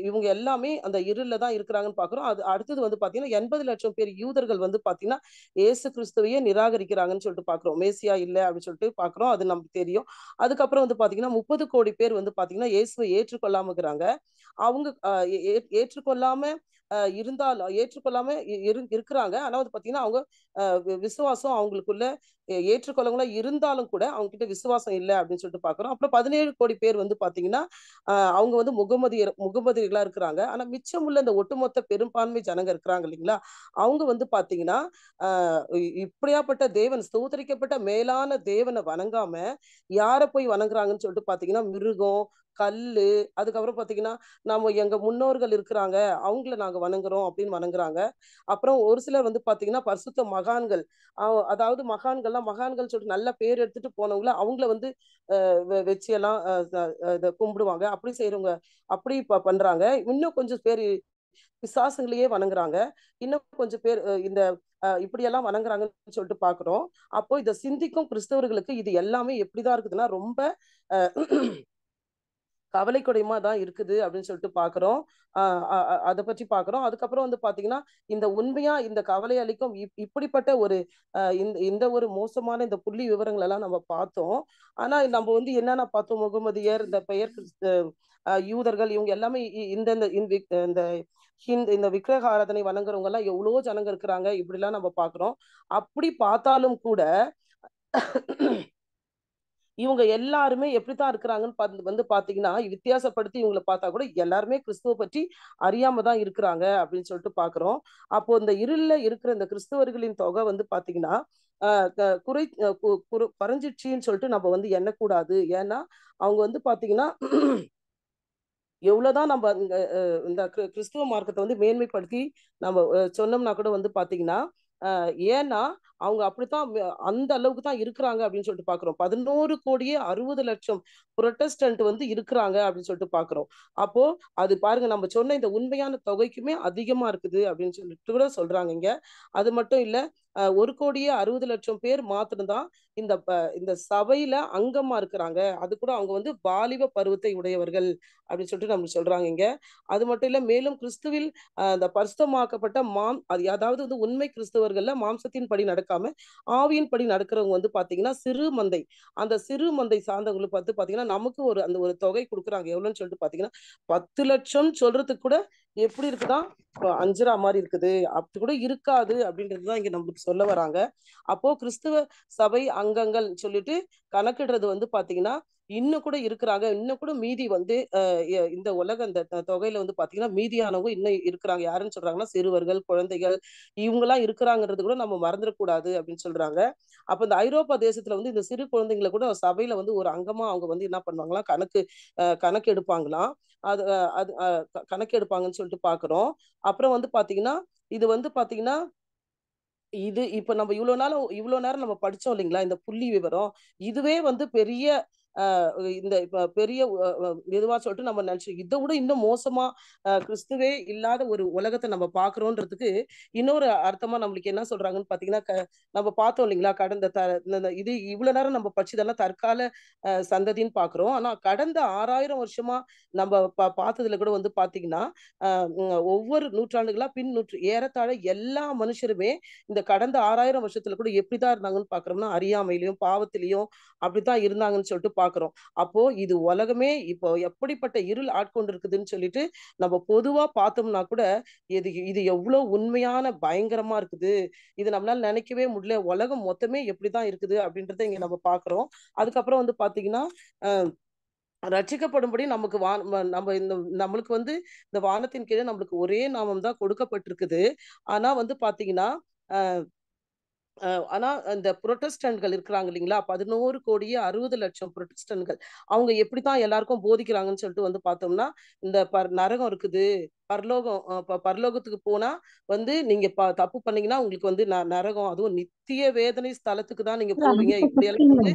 S9: இவங்க எல்லாமே அந்த இருள்ல தான் இருக்கிறாங்கன்னு பாக்குறோம். அது அடுத்தது வந்து பாத்தீங்கன்னா 80 லட்சம் பேர் யூதர்கள் வந்து பாத்தீங்கன்னா ஏசு கிறிஸ்துவையே நிராகரிக்கிறாங்கன்னு சொல்லிட்டு பாக்குறோம். மேசியா இல்ல அப்படின்னு சொல்லிட்டு பாக்குறோம். அது நமக்கு தெரியும். அதுக்கப்புறம் வந்து பாத்தீங்கன்னா 30 கோடி பேர் வந்து பாத்தீங்கன்னா இயேசுவை ஏற்றுக்கொள்ளாம இருக்கிறாங்க. அவங்க ஏற்றுக்கொள்ளாம இருக்கிறாங்க. ஆனா வந்து பாத்தீங்கன்னா அவங்க விசுவாசம் அவங்களுக்குள்ள ஏற்றுக்கொள்ளவங்களா இருந்தாலும் கூட அவங்க கிட்ட விசுவாசம் இல்லை அப்படின்னு சொல்லிட்டு பாக்குறோம். அப்புறம் 17 கோடி பேர் வந்து பாத்தீங்கன்னா அவங்க வந்து முகமதியர்களா இருக்கிறாங்க. ஆனா மிச்சம் உள்ள இந்த ஒட்டுமொத்த பெரும்பான்மை ஜனங்க இருக்கிறாங்க இல்லைங்களா, அவங்க வந்து பாத்தீங்கன்னா இப்படியாப்பட்ட தேவன் ஸ்தோத்தரிக்கப்பட்ட மேலான தேவனை வணங்காம யார போய் வணங்குறாங்கன்னு சொல்லிட்டு பாத்தீங்கன்னா மிருகம் கல்லு அதுக்கப்புறம் பாத்தீங்கன்னா நம்ம எங்க முன்னோர்கள் இருக்கிறாங்க அவங்கள நாங்க வணங்குறோம் அப்படின்னு வணங்குறாங்க. அப்புறம் ஒரு சிலர் வந்து பாத்தீங்கன்னா பரிசுத்த மகான்கள் அதாவது மகான்கள் சொல்லிட்டு நல்ல பேர் எடுத்துட்டு போனவங்கள அவங்கள வந்து வச்சு எல்லாம் கும்பிடுவாங்க. அப்படி செய்யறவங்க அப்படி பண்றாங்க. இன்னும் கொஞ்சம் பேர் பிசாசுங்களையே வணங்குறாங்க. இன்னும் கொஞ்சம் பேர் இந்த இப்படியெல்லாம் வணங்குறாங்கன்னு சொல்லிட்டு பாக்குறோம். அப்போ இதை சிந்திக்கும் கிறிஸ்தவர்களுக்கு இது எல்லாமே எப்படிதான் இருக்குதுன்னா ரொம்ப கவலைக்குடையமா தான் இருக்குது அப்படின்னு சொல்லிட்டு பாக்குறோம். அதை பற்றி பாக்குறோம். அதுக்கப்புறம் வந்து பாத்தீங்கன்னா இந்த உண்மையா இந்த கவலை அளிக்கும் இப்படிப்பட்ட ஒரு இந்த ஒரு மோசமான இந்த புள்ளி விவரங்கள் எல்லாம் நம்ம பார்த்தோம். ஆனா நம்ம வந்து என்னென்ன பார்த்தோம், முகமதியர் இந்த பெயர் யூதர்கள் இவங்க எல்லாமே இந்த விக்கிரக ஆராதனை வணங்குறவங்க எல்லாம் எவ்வளவோ ஜனங்க இருக்கிறாங்க இப்படி எல்லாம் நம்ம பாக்குறோம். அப்படி பார்த்தாலும் கூட இவங்க எல்லாருமே எப்படித்தான் இருக்கிறாங்கன்னு வந்து பாத்தீங்கன்னா வித்தியாசப்படுத்தி இவங்களை பார்த்தா கூட எல்லாருமே கிறிஸ்துவ பற்றி அறியாம தான் இருக்கிறாங்க அப்படின்னு சொல்லிட்டு பாக்குறோம். அப்போ இந்த இருள்ல இருக்கிற இந்த கிறிஸ்தவர்களின் தொகை வந்து பாத்தீங்கன்னா குறைஞ்சிடுச்சின்னு சொல்லிட்டு நம்ம வந்து எண்ணக்கூடாது. ஏன்னா அவங்க வந்து பாத்தீங்கன்னா எவ்வளவுதான் நம்ம இந்த கிறிஸ்துவ மார்க்கத்தை வந்து மேன்மைப்படுத்தி நம்ம சொன்னோம்னா கூட வந்து பாத்தீங்கன்னா ஏன்னா அவங்க அப்படித்தான் அந்த அளவுக்கு தான் இருக்கிறாங்க அப்படின்னு சொல்லிட்டு பாக்குறோம். 11 கோடியே 60 லட்சம் புரொட்டஸ்டன்ட் வந்து இருக்கிறாங்க அப்படின்னு சொல்லிட்டு பாக்குறோம். அப்போ அது பாருங்க நம்ம சொன்ன இந்த உண்மையான தொகைக்குமே அதிகமா இருக்குது அப்படின்னு சொல்லிட்டு கூட சொல்றாங்க இங்க. அது மட்டும் இல்ல 1 கோடியே 60 லட்சம் பேர் மாத்திரம்தான் இந்த சபையில அங்கமா இருக்கிறாங்க. அது கூட அவங்க வந்து வாலிப பருவத்தை உடையவர்கள் அப்படின்னு சொல்லிட்டு நம்ம சொல்றாங்க இங்க. அது மட்டும் இல்ல மேலும் கிறிஸ்துவில் அந்த பரிசுத்தமாக்கப்பட்ட அதாவது வந்து உண்மை கிறிஸ்தவர்கள்ல மாம்சத்தின் படி நடக்காம ஆவியின் படி நடக்கிறவங்க வந்து பாத்தீங்கன்னா சிறு மந்தை. அந்த சிறு மந்தை சார்ந்தவங்களுக்கு பார்த்து பாத்தீங்கன்னா நமக்கு அந்த ஒரு தொகை கொடுக்குறாங்க. எவ்வளவுன்னு சொல்லிட்டு பாத்தீங்கன்னா 10 லட்சம் சொல்றதுக்கு கூட எப்படி இருக்குதான் 5 மாதிரி இருக்குது. அப்படி கூட இருக்காது அப்படின்றதுதான் இங்க நம்மளுக்கு சொல்ல வராங்க. அப்போ கிறிஸ்துவ சபை அங்கங்கள் சொல்லிட்டு கணக்கிடுறது வந்து பாத்தீங்கன்னா இன்னும் கூட இருக்கிறாங்க. இன்னும் கூட மீதி வந்து இந்த உலக இந்த தொகையில வந்து பாத்தீங்கன்னா மீதியானவங்க இன்னும் இருக்கிறாங்க. யாருன்னு சொல்றாங்கன்னா சிறுவர்கள் குழந்தைகள் இவங்கெல்லாம் இருக்கிறாங்கிறது கூட நம்ம மறந்துடக்கூடாது அப்படின்னு சொல்றாங்க. அப்ப இந்த ஐரோப்பா தேசத்துல வந்து இந்த சிறு குழந்தைங்களை கூட சபையில வந்து ஒரு அங்கமா அவங்க வந்து என்ன பண்ணுவாங்களாம் கணக்கு எடுப்பாங்களாம். அது கணக்கு எடுப்பாங்கன்னு சொல்லிட்டு பாக்குறோம். அப்புறம் வந்து பாத்தீங்கன்னா இது வந்து பாத்தீங்கன்னா இப்ப நம்ம இவ்வளவு நேரம் நம்ம படிச்சோம் இல்லைங்களா இந்த புள்ளி விவரம். இதுவே வந்து பெரிய இந்த இப்ப பெரிய இதுவா சொல்லிட்டு நம்ம நினைச்சு இதை விட இன்னும் மோசமா கிறிஸ்துவே இல்லாத ஒரு உலகத்தை நம்ம பாக்குறோன்றதுக்கு இன்னொரு அர்த்தமா நம்மளுக்கு என்ன சொல்றாங்கன்னு பாத்தீங்கன்னா, நம்ம பார்த்தோம் இல்லைங்களா, கடந்த இது இவ்வளவு நேரம் நம்ம படிச்சதெல்லாம் தற்கால சந்ததின்னு பாக்குறோம். ஆனா கடந்த 6000 வருஷமா நம்ம பார்த்ததுல கூட வந்து பாத்தீங்கன்னா, ஒவ்வொரு நூற்றாண்டுகளா பின் ஏறத்தாழ எல்லா மனுஷருமே இந்த கடந்த 6000 வருஷத்துல கூட எப்படிதான் இருந்தாங்கன்னு பாக்குறோம்னா, அறியாமையிலையும் பாவத்திலையும் அப்படித்தான் இருந்தாங்கன்னு சொல்லிட்டு பாக்குறோம். அப்போ இது உலகமே இப்போ எப்படிப்பட்ட இருள் ஆட்கொண்டு இருக்குதுன்னு சொல்லிட்டு நம்ம பொதுவா பார்த்தோம்னா கூட இது எவ்வளவு உண்மையான பயங்கரமா இருக்குது, இது நம்மளால நினைக்கவே முடியல, உலகம் மொத்தமே எப்படிதான் இருக்குது அப்படின்றத இங்க நம்ம பாக்குறோம். அதுக்கப்புறம் வந்து பாத்தீங்கன்னா ரட்சிக்கப்படும்படி நமக்கு நம்ம நம்மளுக்கு வந்து இந்த வானத்தின் கீழே நம்மளுக்கு ஒரே நாமம் தான் கொடுக்கப்பட்டிருக்குது. ஆனா வந்து பாத்தீங்கன்னா ஆனா இந்த புரொட்டஸ்டன்ட்கள் இருக்கிறாங்க இல்லைங்களா, 11,60,00,000 புரொட்டஸ்டன்ட்கள் அவங்க எப்படித்தான் எல்லாருக்கும் போதிக்கிறாங்கன்னு சொல்லிட்டு வந்து பார்த்தோம்னா, இந்த நரகம் இருக்குது, பரலோகம் பரலோகத்துக்கு போனா வந்து நீங்க தப்பு பண்ணீங்கன்னா உங்களுக்கு வந்து நரகம், அதுவும் நித்திய வேதனை ஸ்தலத்துக்கு தான் நீங்க போவீங்க, இப்படியெல்லாம் வந்து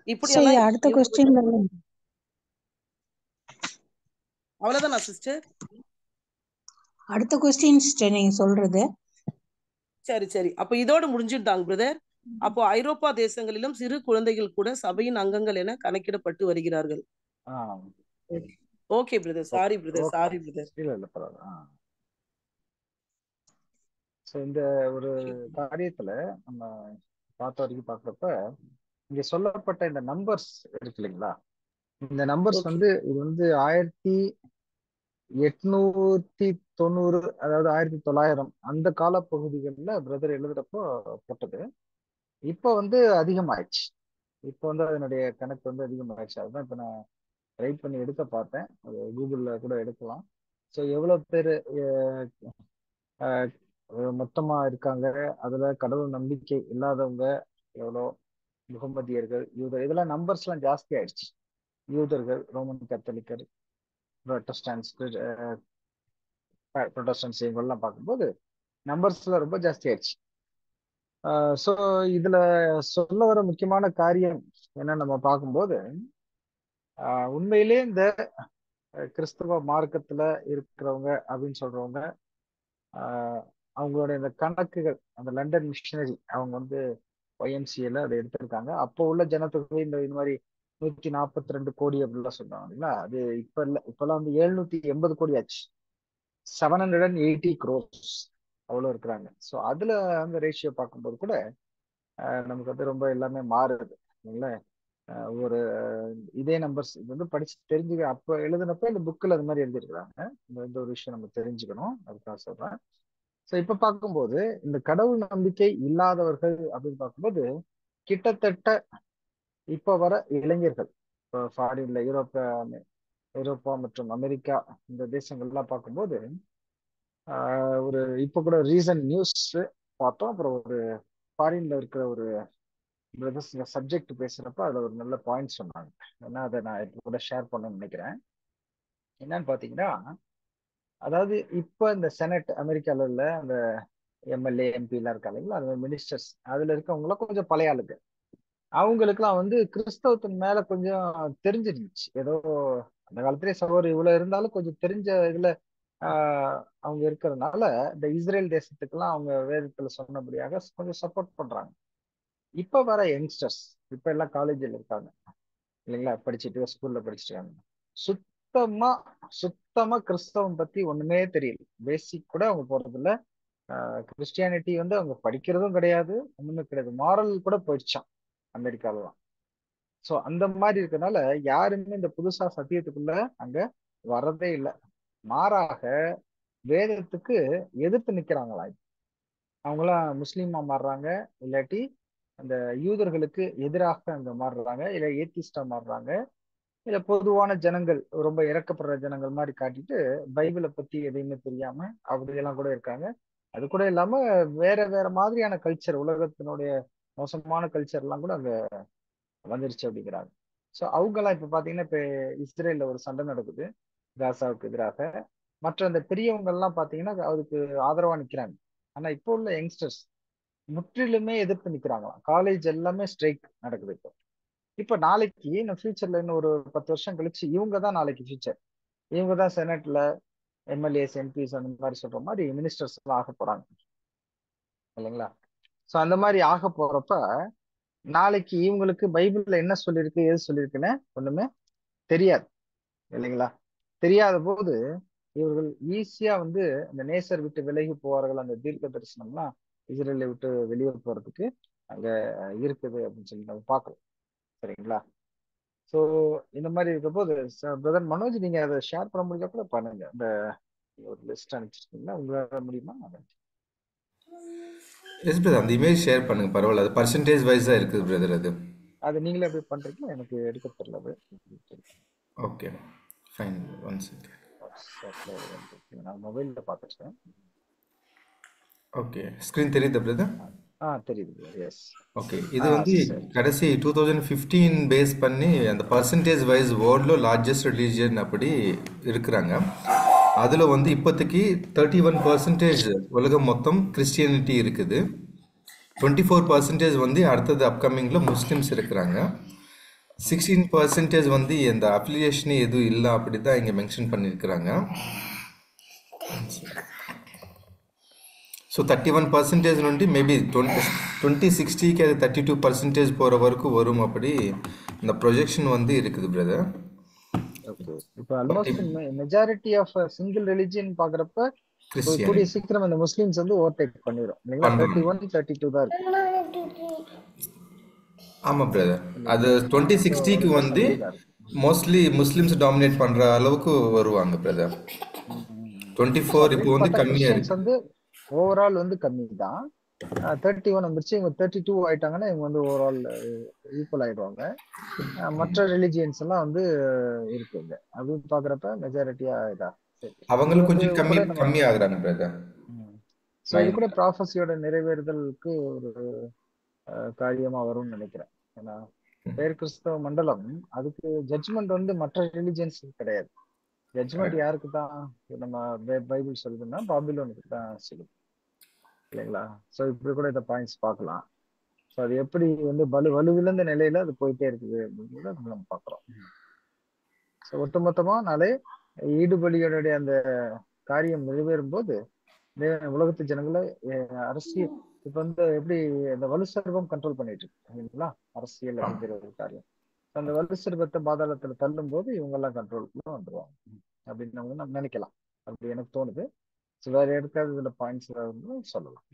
S9: இப்படியெல்லாம்
S4: அடுத்த கொஸ்டின்
S9: அவ்வளவுதானா சிஸ்டர்?
S4: அடுத்த கொஸ்டின் சிஸ்டர் நீங்க சொல்றது.
S9: சரி சரி, அப்ப இதோட முடிஞ்சிட்டாங்க பிரதர். அப்போ ஐரோப்பா தேசங்களிலும் சிறு குழந்தைகள் கூட சபையின் அங்கங்கள் என கணக்கிடப்பட்டு வருகிறார்கள். Okay brother, sorry brother, sorry brother.
S13: இல்ல பரவாயில்ல. இந்த ஒரு காரியத்துல நம்ம பார்த்த வரைக்கும் பாக்குறப்ப இங்க சொல்லப்பட்ட இந்த நம்பர்ஸ் இருக்கு இல்லைங்களா, இந்த நம்பர்ஸ் வந்து இது வந்து 1890, அதாவது 1900 அந்த காலப்பகுதிகளில் பிரதர் எழுதுறப்போ போட்டது. இப்போ வந்து அதிகமாயிடுச்சு. இப்போ வந்து அதனுடைய கணக்கு வந்து அதிகமாயிடுச்சு. அதுதான் இப்போ நான் ட்ரை பண்ணி எடுக்க பார்த்தேன், கூகுள்ல கூட எடுக்கலாம். ஸோ எவ்வளவு பேர் மொத்தமா இருக்காங்க, அதுல கடவுள் நம்பிக்கை இல்லாதவங்க எவ்வளோ, முகமதியர்கள், யூதர், இதெல்லாம் நம்பர்ஸ் எல்லாம் ஜாஸ்தி ஆயிடுச்சு. யூதர்கள், ரோமன் கத்தோலிக்கர், ப்ரொட்டஸ்டன்ட்ஸ் இவங்கெல்லாம் பார்க்கும்போது நம்பர்ஸ்ல ரொம்ப ஜாஸ்தி ஆயிடுச்சு. ஸோ இதுல சொல்ல வர முக்கியமான காரியம் என்ன நம்ம பார்க்கும்போது, உண்மையிலே இந்த கிறிஸ்தவ மார்க்கத்துல இருக்கிறவங்க அப்படின்னு சொல்றவங்க அவங்களுடைய இந்த கணக்குகள், அந்த லண்டன் மிஷனரி அவங்க வந்து YMCAல அதை எடுத்திருக்காங்க. அப்போ உள்ள ஜனத்தொகை இந்த மாதிரி 142 கோடி அப்படிலாம் சொல்றாங்க இல்லைங்களா, அது இப்ப இல்லை, இப்பெல்லாம் வந்து 780 கோடி ஆச்சு. 780 crores அவ்வளோ இருக்கிறாங்க. ஸோ அதுல அந்த ரேஷியோ பார்க்கும்போது கூட நமக்கு வந்து ரொம்ப எல்லாமே மாறுது இல்லைங்களா. ஒரு இதே நம்பர்ஸ் இது வந்து படிச்சு தெரிஞ்சுக்க, அப்போ எழுதுனப்ப இந்த புக்கில் அது மாதிரி எழுதிருக்கிறாங்க. இந்த ஒரு விஷயம் நம்ம தெரிஞ்சுக்கணும், அதுக்காக சொல்றேன். ஸோ இப்ப பார்க்கும்போது இந்த கடவுள் நம்பிக்கை இல்லாதவர்கள் அப்படின்னு பார்க்கும்போது கிட்டத்தட்ட இப்ப வர இளைஞர்கள், இப்போ ஃபாரின்ல ஐரோப்பா மற்றும் அமெரிக்கா இந்த தேசங்கள்லாம் பார்க்கும்போது ஒரு இப்ப கூட ரீசன்ட் நியூஸ் பார்த்தோம். அப்புறம் ஒரு ஃபாரின்ல இருக்கிற ஒரு சப்ஜெக்ட் பேசுறப்ப அதுல ஒரு நல்ல பாயிண்ட் சொன்னாங்க. ஏன்னா அதை நான் இப்ப கூட ஷேர் பண்ணணும்னு நினைக்கிறேன். என்னன்னு பாத்தீங்கன்னா, அதாவது இப்ப இந்த செனட் அமெரிக்கால உள்ள அந்த MLA MP எல்லாம் இருக்கா இல்லைங்களா, அந்த மினிஸ்டர்ஸ் அதுல இருக்கவங்களாம் கொஞ்சம் பழைய ஆளுங்க. அவங்களுக்குலாம் வந்து கிறிஸ்தவத்தின் மேல கொஞ்சம் தெரிஞ்சிருந்துச்சு. ஏதோ அந்த காலத்திலேயே சகோதரி இவ்வளவு இருந்தாலும் கொஞ்சம் தெரிஞ்ச இதுல அவங்க இருக்கிறதுனால இந்த இஸ்ரேல் தேசத்துக்கெல்லாம் அவங்க வேதத்துல சொன்னபடியாக கொஞ்சம் சப்போர்ட் பண்றாங்க. இப்ப வர யங்ஸ்டர்ஸ் இப்ப எல்லாம் காலேஜில் இருக்காங்க இல்லைங்களா, படிச்சுட்டு ஸ்கூல்ல படிச்சுட்டு சுத்தமா கிறிஸ்தவம் பத்தி ஒண்ணுமே தெரியல. பேசிக் கூட அவங்க போறது இல்ல. கிறிஸ்டியானிட்டி வந்து அவங்க படிக்கிறதும் கிடையாது, ஒண்ணுமே கிடையாது. மாரல் கூட போயிடுச்சான் அமெரிக்காலாம். ஸோ அந்த மாதிரி இருக்கனால யாருமே இந்த புதுசா சத்தியத்துக்குள்ள அங்க வர்றதே இல்லை. மாறாக வேதத்துக்கு எதிர்த்து நிக்கிறாங்களா, அவங்களாம் முஸ்லீமா மாறுறாங்க, இல்லாட்டி அந்த யூதர்களுக்கு எதிராக அங்க மாறுறாங்க, இல்ல ஏத்திஸ்டா மாறுறாங்க, இல்ல பொதுவான ஜனங்கள் ரொம்ப இறக்கப்படுற ஜனங்கள் மாதிரி காட்டிட்டு பைபிளை பத்தி எதையுமே தெரியாம அப்படியெல்லாம் கூட இருக்காங்க. அது கூட இல்லாம வேற வேற மாதிரியான கல்ச்சர், உலகத்தினுடைய மோசமான கல்ச்சர் எல்லாம் கூட அங்க வந்துருச்சு அப்படிங்கிறாங்க. ஸோ அவங்கெல்லாம் இப்ப பாத்தீங்கன்னா இப்ப இஸ்ரேல்ல ஒரு சண்டை நடக்குது காசாவுக்கு எதிராக. மற்ற அந்த பெரியவங்க எல்லாம் பாத்தீங்கன்னா அதுக்கு ஆதரவா நிக்கிறாங்க. ஆனா இப்போ உள்ள யங்ஸ்டர்ஸ் முற்றிலுமே எதிர்த்து நிக்கிறாங்களாம். காலேஜ் எல்லாமே ஸ்ட்ரைக் நடக்குது இப்போ. இப்ப நாளைக்கு இன்னும் ஃபியூச்சர்ல இன்னும் ஒரு 10 வருஷம் கழிச்சு இவங்க தான் நாளைக்கு ஃபியூச்சர். இவங்க தான் செனட்ல எம்எல்ஏஸ் எம்பிஸ் அந்த மாதிரி சொல்ற மாதிரி மினிஸ்டர்ஸ் எல்லாம் ஆக போறாங்க இல்லைங்களா? சோ அந்த மாதிரி ஆக போறப்ப நாளைக்கு இவங்களுக்கு பைபிள்ல என்ன சொல்லியிருக்கு ஏது சொல்லியிருக்குன்னு ஒண்ணுமே தெரியாது இல்லைங்களா? தெரியாத போது இவர்கள் ஈஸியா வந்து இந்த நேசர் விட்டு விலகி போவார்கள். அந்த தீர்க்க தரிசனம்லாம் இஸ்ரேலை விட்டு வெளியே போறதுக்கு அங்க இருக்குது அப்படின்னு சொல்லி நம்ம பார்க்கலாம். சரிங்களா? ஸோ இந்த மாதிரி இருக்க போது பிரதர் மனோஜ் நீங்க அதை ஷேர் பண்ண முடிஞ்சா கூட பண்ணுங்க. இந்த ஒரு லிஸ்ட் அனுப்பிச்சிருக்கீங்களா, உங்களால முடியுமா?
S8: எஸ் பிரதர், அந்த இமேஜ் ஷேர் பண்ணுங்க, பரவாயில்ல. அது பர்சன்டேஜ் வைஸா இருக்குது பிரதர்.
S13: அது நீங்களே எப்படி பண்றீங்க, எனக்கு எடுக்க தெரியல அது.
S8: Okay fine, one second.
S13: நான் மொபைல்ல பார்த்துட்டேன்.
S8: ஓகே, ஸ்க்ரீன் தெரியுதா பிரதர்?
S13: தெரியுது. எஸ்.
S8: ஓகே, இது வந்து கடைசி 2015 பேஸ் பண்ணி அந்த பர்சன்டேஜ் வைஸ் வேர்ல்டில் லார்ஜஸ்ட் ரிலீஜியன் அப்படி இருக்கிறாங்க. அதில் வந்து இப்போதைக்கு 31% உலகம் மொத்தம் கிறிஸ்டியானிட்டி இருக்குது. 24% வந்து அடுத்தது அப்கமிங்கில் முஸ்லிம்ஸ் இருக்கிறாங்க. 16% வந்து இந்த அஃபிலியேஷனே எதுவும் இல்லை அப்படி தான் இங்கே மென்ஷன் பண்ணியிருக்கிறாங்க. ஸோ 31% నుండి మేబీ 2060కి అది 32% போகிற வரைக்கும் வரும் அப்படி இந்த ப்ரொஜெக்ஷன் வந்து இருக்குது பிரதர்.
S13: இப்போ almost majority of single religion பார்க்குறப்ப கூடிய சீக்கிரம் இந்த முஸ்லிம்ஸ் வந்து ஓவர்டேக் பண்ணிடும் இல்லைங்களா? 31, 32 தான் இருக்கு.
S8: ஆமாம் பிரதர், அது 2060க்கு வந்து மோஸ்ட்லி முஸ்லிம்ஸ் டாமினேட் பண்ணுற அளவுக்கு வருவாங்க பிரதர். 24 இப்போ வந்து கம்மியாக இருக்கு.
S13: வந்து ஓவரால் வந்து கம்மி தான். 31 வந்துருச்சு, இவங்க 32 ஆயிட்டாங்கன்னா இவங்க வந்து ஓவரால் ஈக்குவல் ஆயிடுவாங்க. மற்ற ரிலிஜியன்ஸ் எல்லாம் வந்து இருக்குங்க அப்படின்னு பாக்குறப்ப மெஜாரிட்டியா இதான்
S8: அவங்களுக்கு கொஞ்சம் கம்மி ஆகுறாங்க பிரதர்.
S13: சோ இது கூட ப்ராஃபஸியோட நிறைவேறுதலுக்கு ஒரு காரியமா வரும்னு நினைக்கிறேன். ஏன்னா பேர் கிறிஸ்தவ மண்டலம் அதுக்கு ஜட்ஜ்மெண்ட் வந்து மற்ற ரிலிஜியன்ஸுக்கு கிடையாது. ஜட்ஜ்மெண்ட் யாருக்கு தான் நம்ம பைபிள் சொல்லுதுன்னா பாபிலோனுக்கு தான் சொல்லுது இல்லைங்களா? ஸோ இப்படி கூட இந்த பாயிண்ட்ஸ் பார்க்கலாம். ஸோ அது எப்படி வந்து வலுவிழந்த நிலையில அது போயிட்டே இருக்குது அப்படிங்கிறத நம்ம பார்க்குறோம். ஸோ ஒட்டுமொத்தமா நாளே ஈடுபலியோடைய அந்த காரியம் நிறைவேறும் போது உலகத்து ஜனங்களை அரசியல் இப்ப வந்து எப்படி இந்த வலு சர்வம் கண்ட்ரோல் பண்ணிட்டு இருக்கு இல்லைங்களா? அரசியல் அப்படிங்கிற ஒரு காரியம். அந்த வலு சர்வத்தை பாதாளத்துல தள்ளும் போது இவங்க எல்லாம் கண்ட்ரோலுக்குள்ள வந்துருவாங்க அப்படின்னு நம்ம நினைக்கலாம். அப்படி எனக்கு தோணுது. வேற எடுக்காத இதுல பாயிண்ட்ஸ் சொல்லலாம்.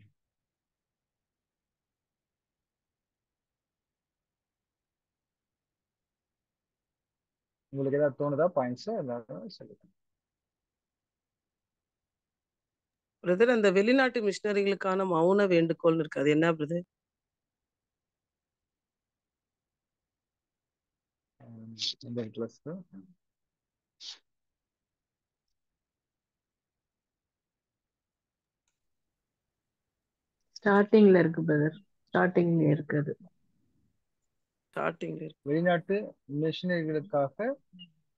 S13: உங்களுக்கு ஏதாவது தோணுதா பாயிண்ட்ஸ் சொல்லுங்க
S9: பிரதர். அந்த வெளிநாட்டு மிஷினரிகளுக்கான மௌன வேண்டுகோள் இருக்கு, அது என்ன பிரதர்?
S7: ஸ்டார்டிங்ல இருக்கு பிரதர், ஸ்டார்டிங்ல இருக்குது.
S9: ஸ்டார்டிங்ல இருக்கு.
S13: வெளிநாட்டு மிஷினரிகளுக்காக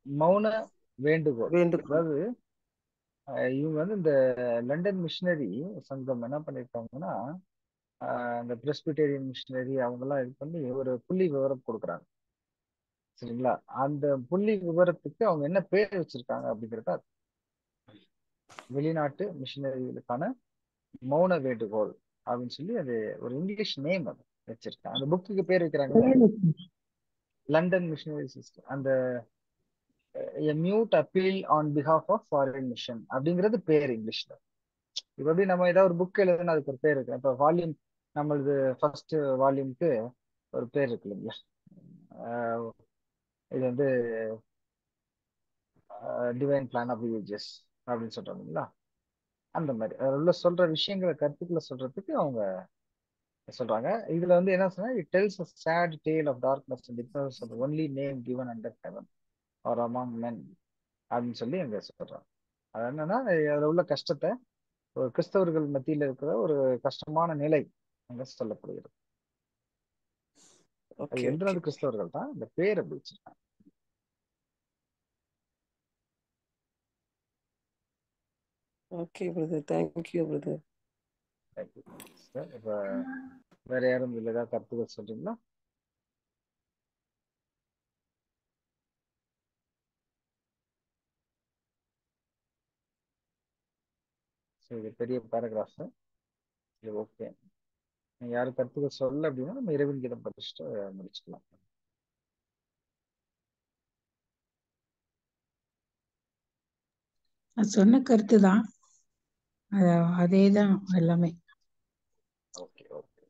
S13: மௌன வேண்டுகோள். அதாவது இவங்க வந்து இந்த லண்டன் மிஷினரி சங்கம் என்ன பண்ணிருக்காங்கன்னா இந்த பிரெஸ்பிடேரியன் மிஷினரி அவங்க எல்லாம் இது பண்ணி ஒரு புள்ளி விவரம் கொடுக்குறாங்க சரிங்களா? அந்த புள்ளி விவரத்துக்கு அவங்க என்ன பேர் வச்சிருக்காங்க அப்படிங்கிறத வெளிநாட்டு மிஷினரிகளுக்கான மௌன வேண்டுகோள் அப்படின்னு சொல்லி அது ஒரு இங்கிலீஷ் நேம் அது வச்சிருக்காங்க. அந்த புக்குக்கு பேர் வைக்கிறாங்க லண்டன் மிஷினரி சிஸ்டம். அந்த mute appeal on behalf of foreign mission அப்படிங்கிறது பேர் இங்கிலீஷ்ல. இப்ப எப்படி நம்ம ஏதாவது ஒரு புக் எழுதுனா அதுக்கு ஒரு பேர் இருக்கு. இப்ப வால்யூம் நம்மளது ஃபர்ஸ்ட் வால்யூம்க்கு ஒரு பேர் இருக்கு இல்லைங்களா? இது வந்து டிவைன் பிளான் ஆஃப் ஏஜஸ் அப்படின்னு சொல்றாங்க இல்லைங்களா? அந்த மாதிரி அதில் சொல்ற விஷயங்களை கருத்துக்களை சொல்றதுக்கு அவங்க சொல்றாங்க. இதுல வந்து என்ன சொன்னா, it டெல்ஸ் a sad tale of darkness and ignorance of the only name given under heaven or among men அப்படின்னு சொல்லி அங்க சொல்றாங்க. அது என்னன்னா அதுல உள்ள கஷ்டத்தை ஒரு கிறிஸ்தவர்கள் மத்தியில இருக்கிற ஒரு கஷ்டமான நிலை அங்க சொல்லப்படுகிறது. அது எழுதுனது கிறிஸ்தவர்கள் தான், இந்த பேர் அப்படி வச்சிருக்காங்க.
S9: Okay brother, thank you brother.
S13: இப்ப வேற யாரும் இதுல ஏதாவது கருத்துக்கள் சொல்றீங்களா? இது பெரிய பேராகிராஃப். இது ஓகே. யாரும் கருத்துக்கள் சொல்ல அப்படின்னா நம்ம இறைவன் கீதம் படிச்சுட்டு முடிச்சுக்கலாம்.
S4: சொன்ன கருத்து தான், அதே தான் எல்லாமே.
S13: Okay okay.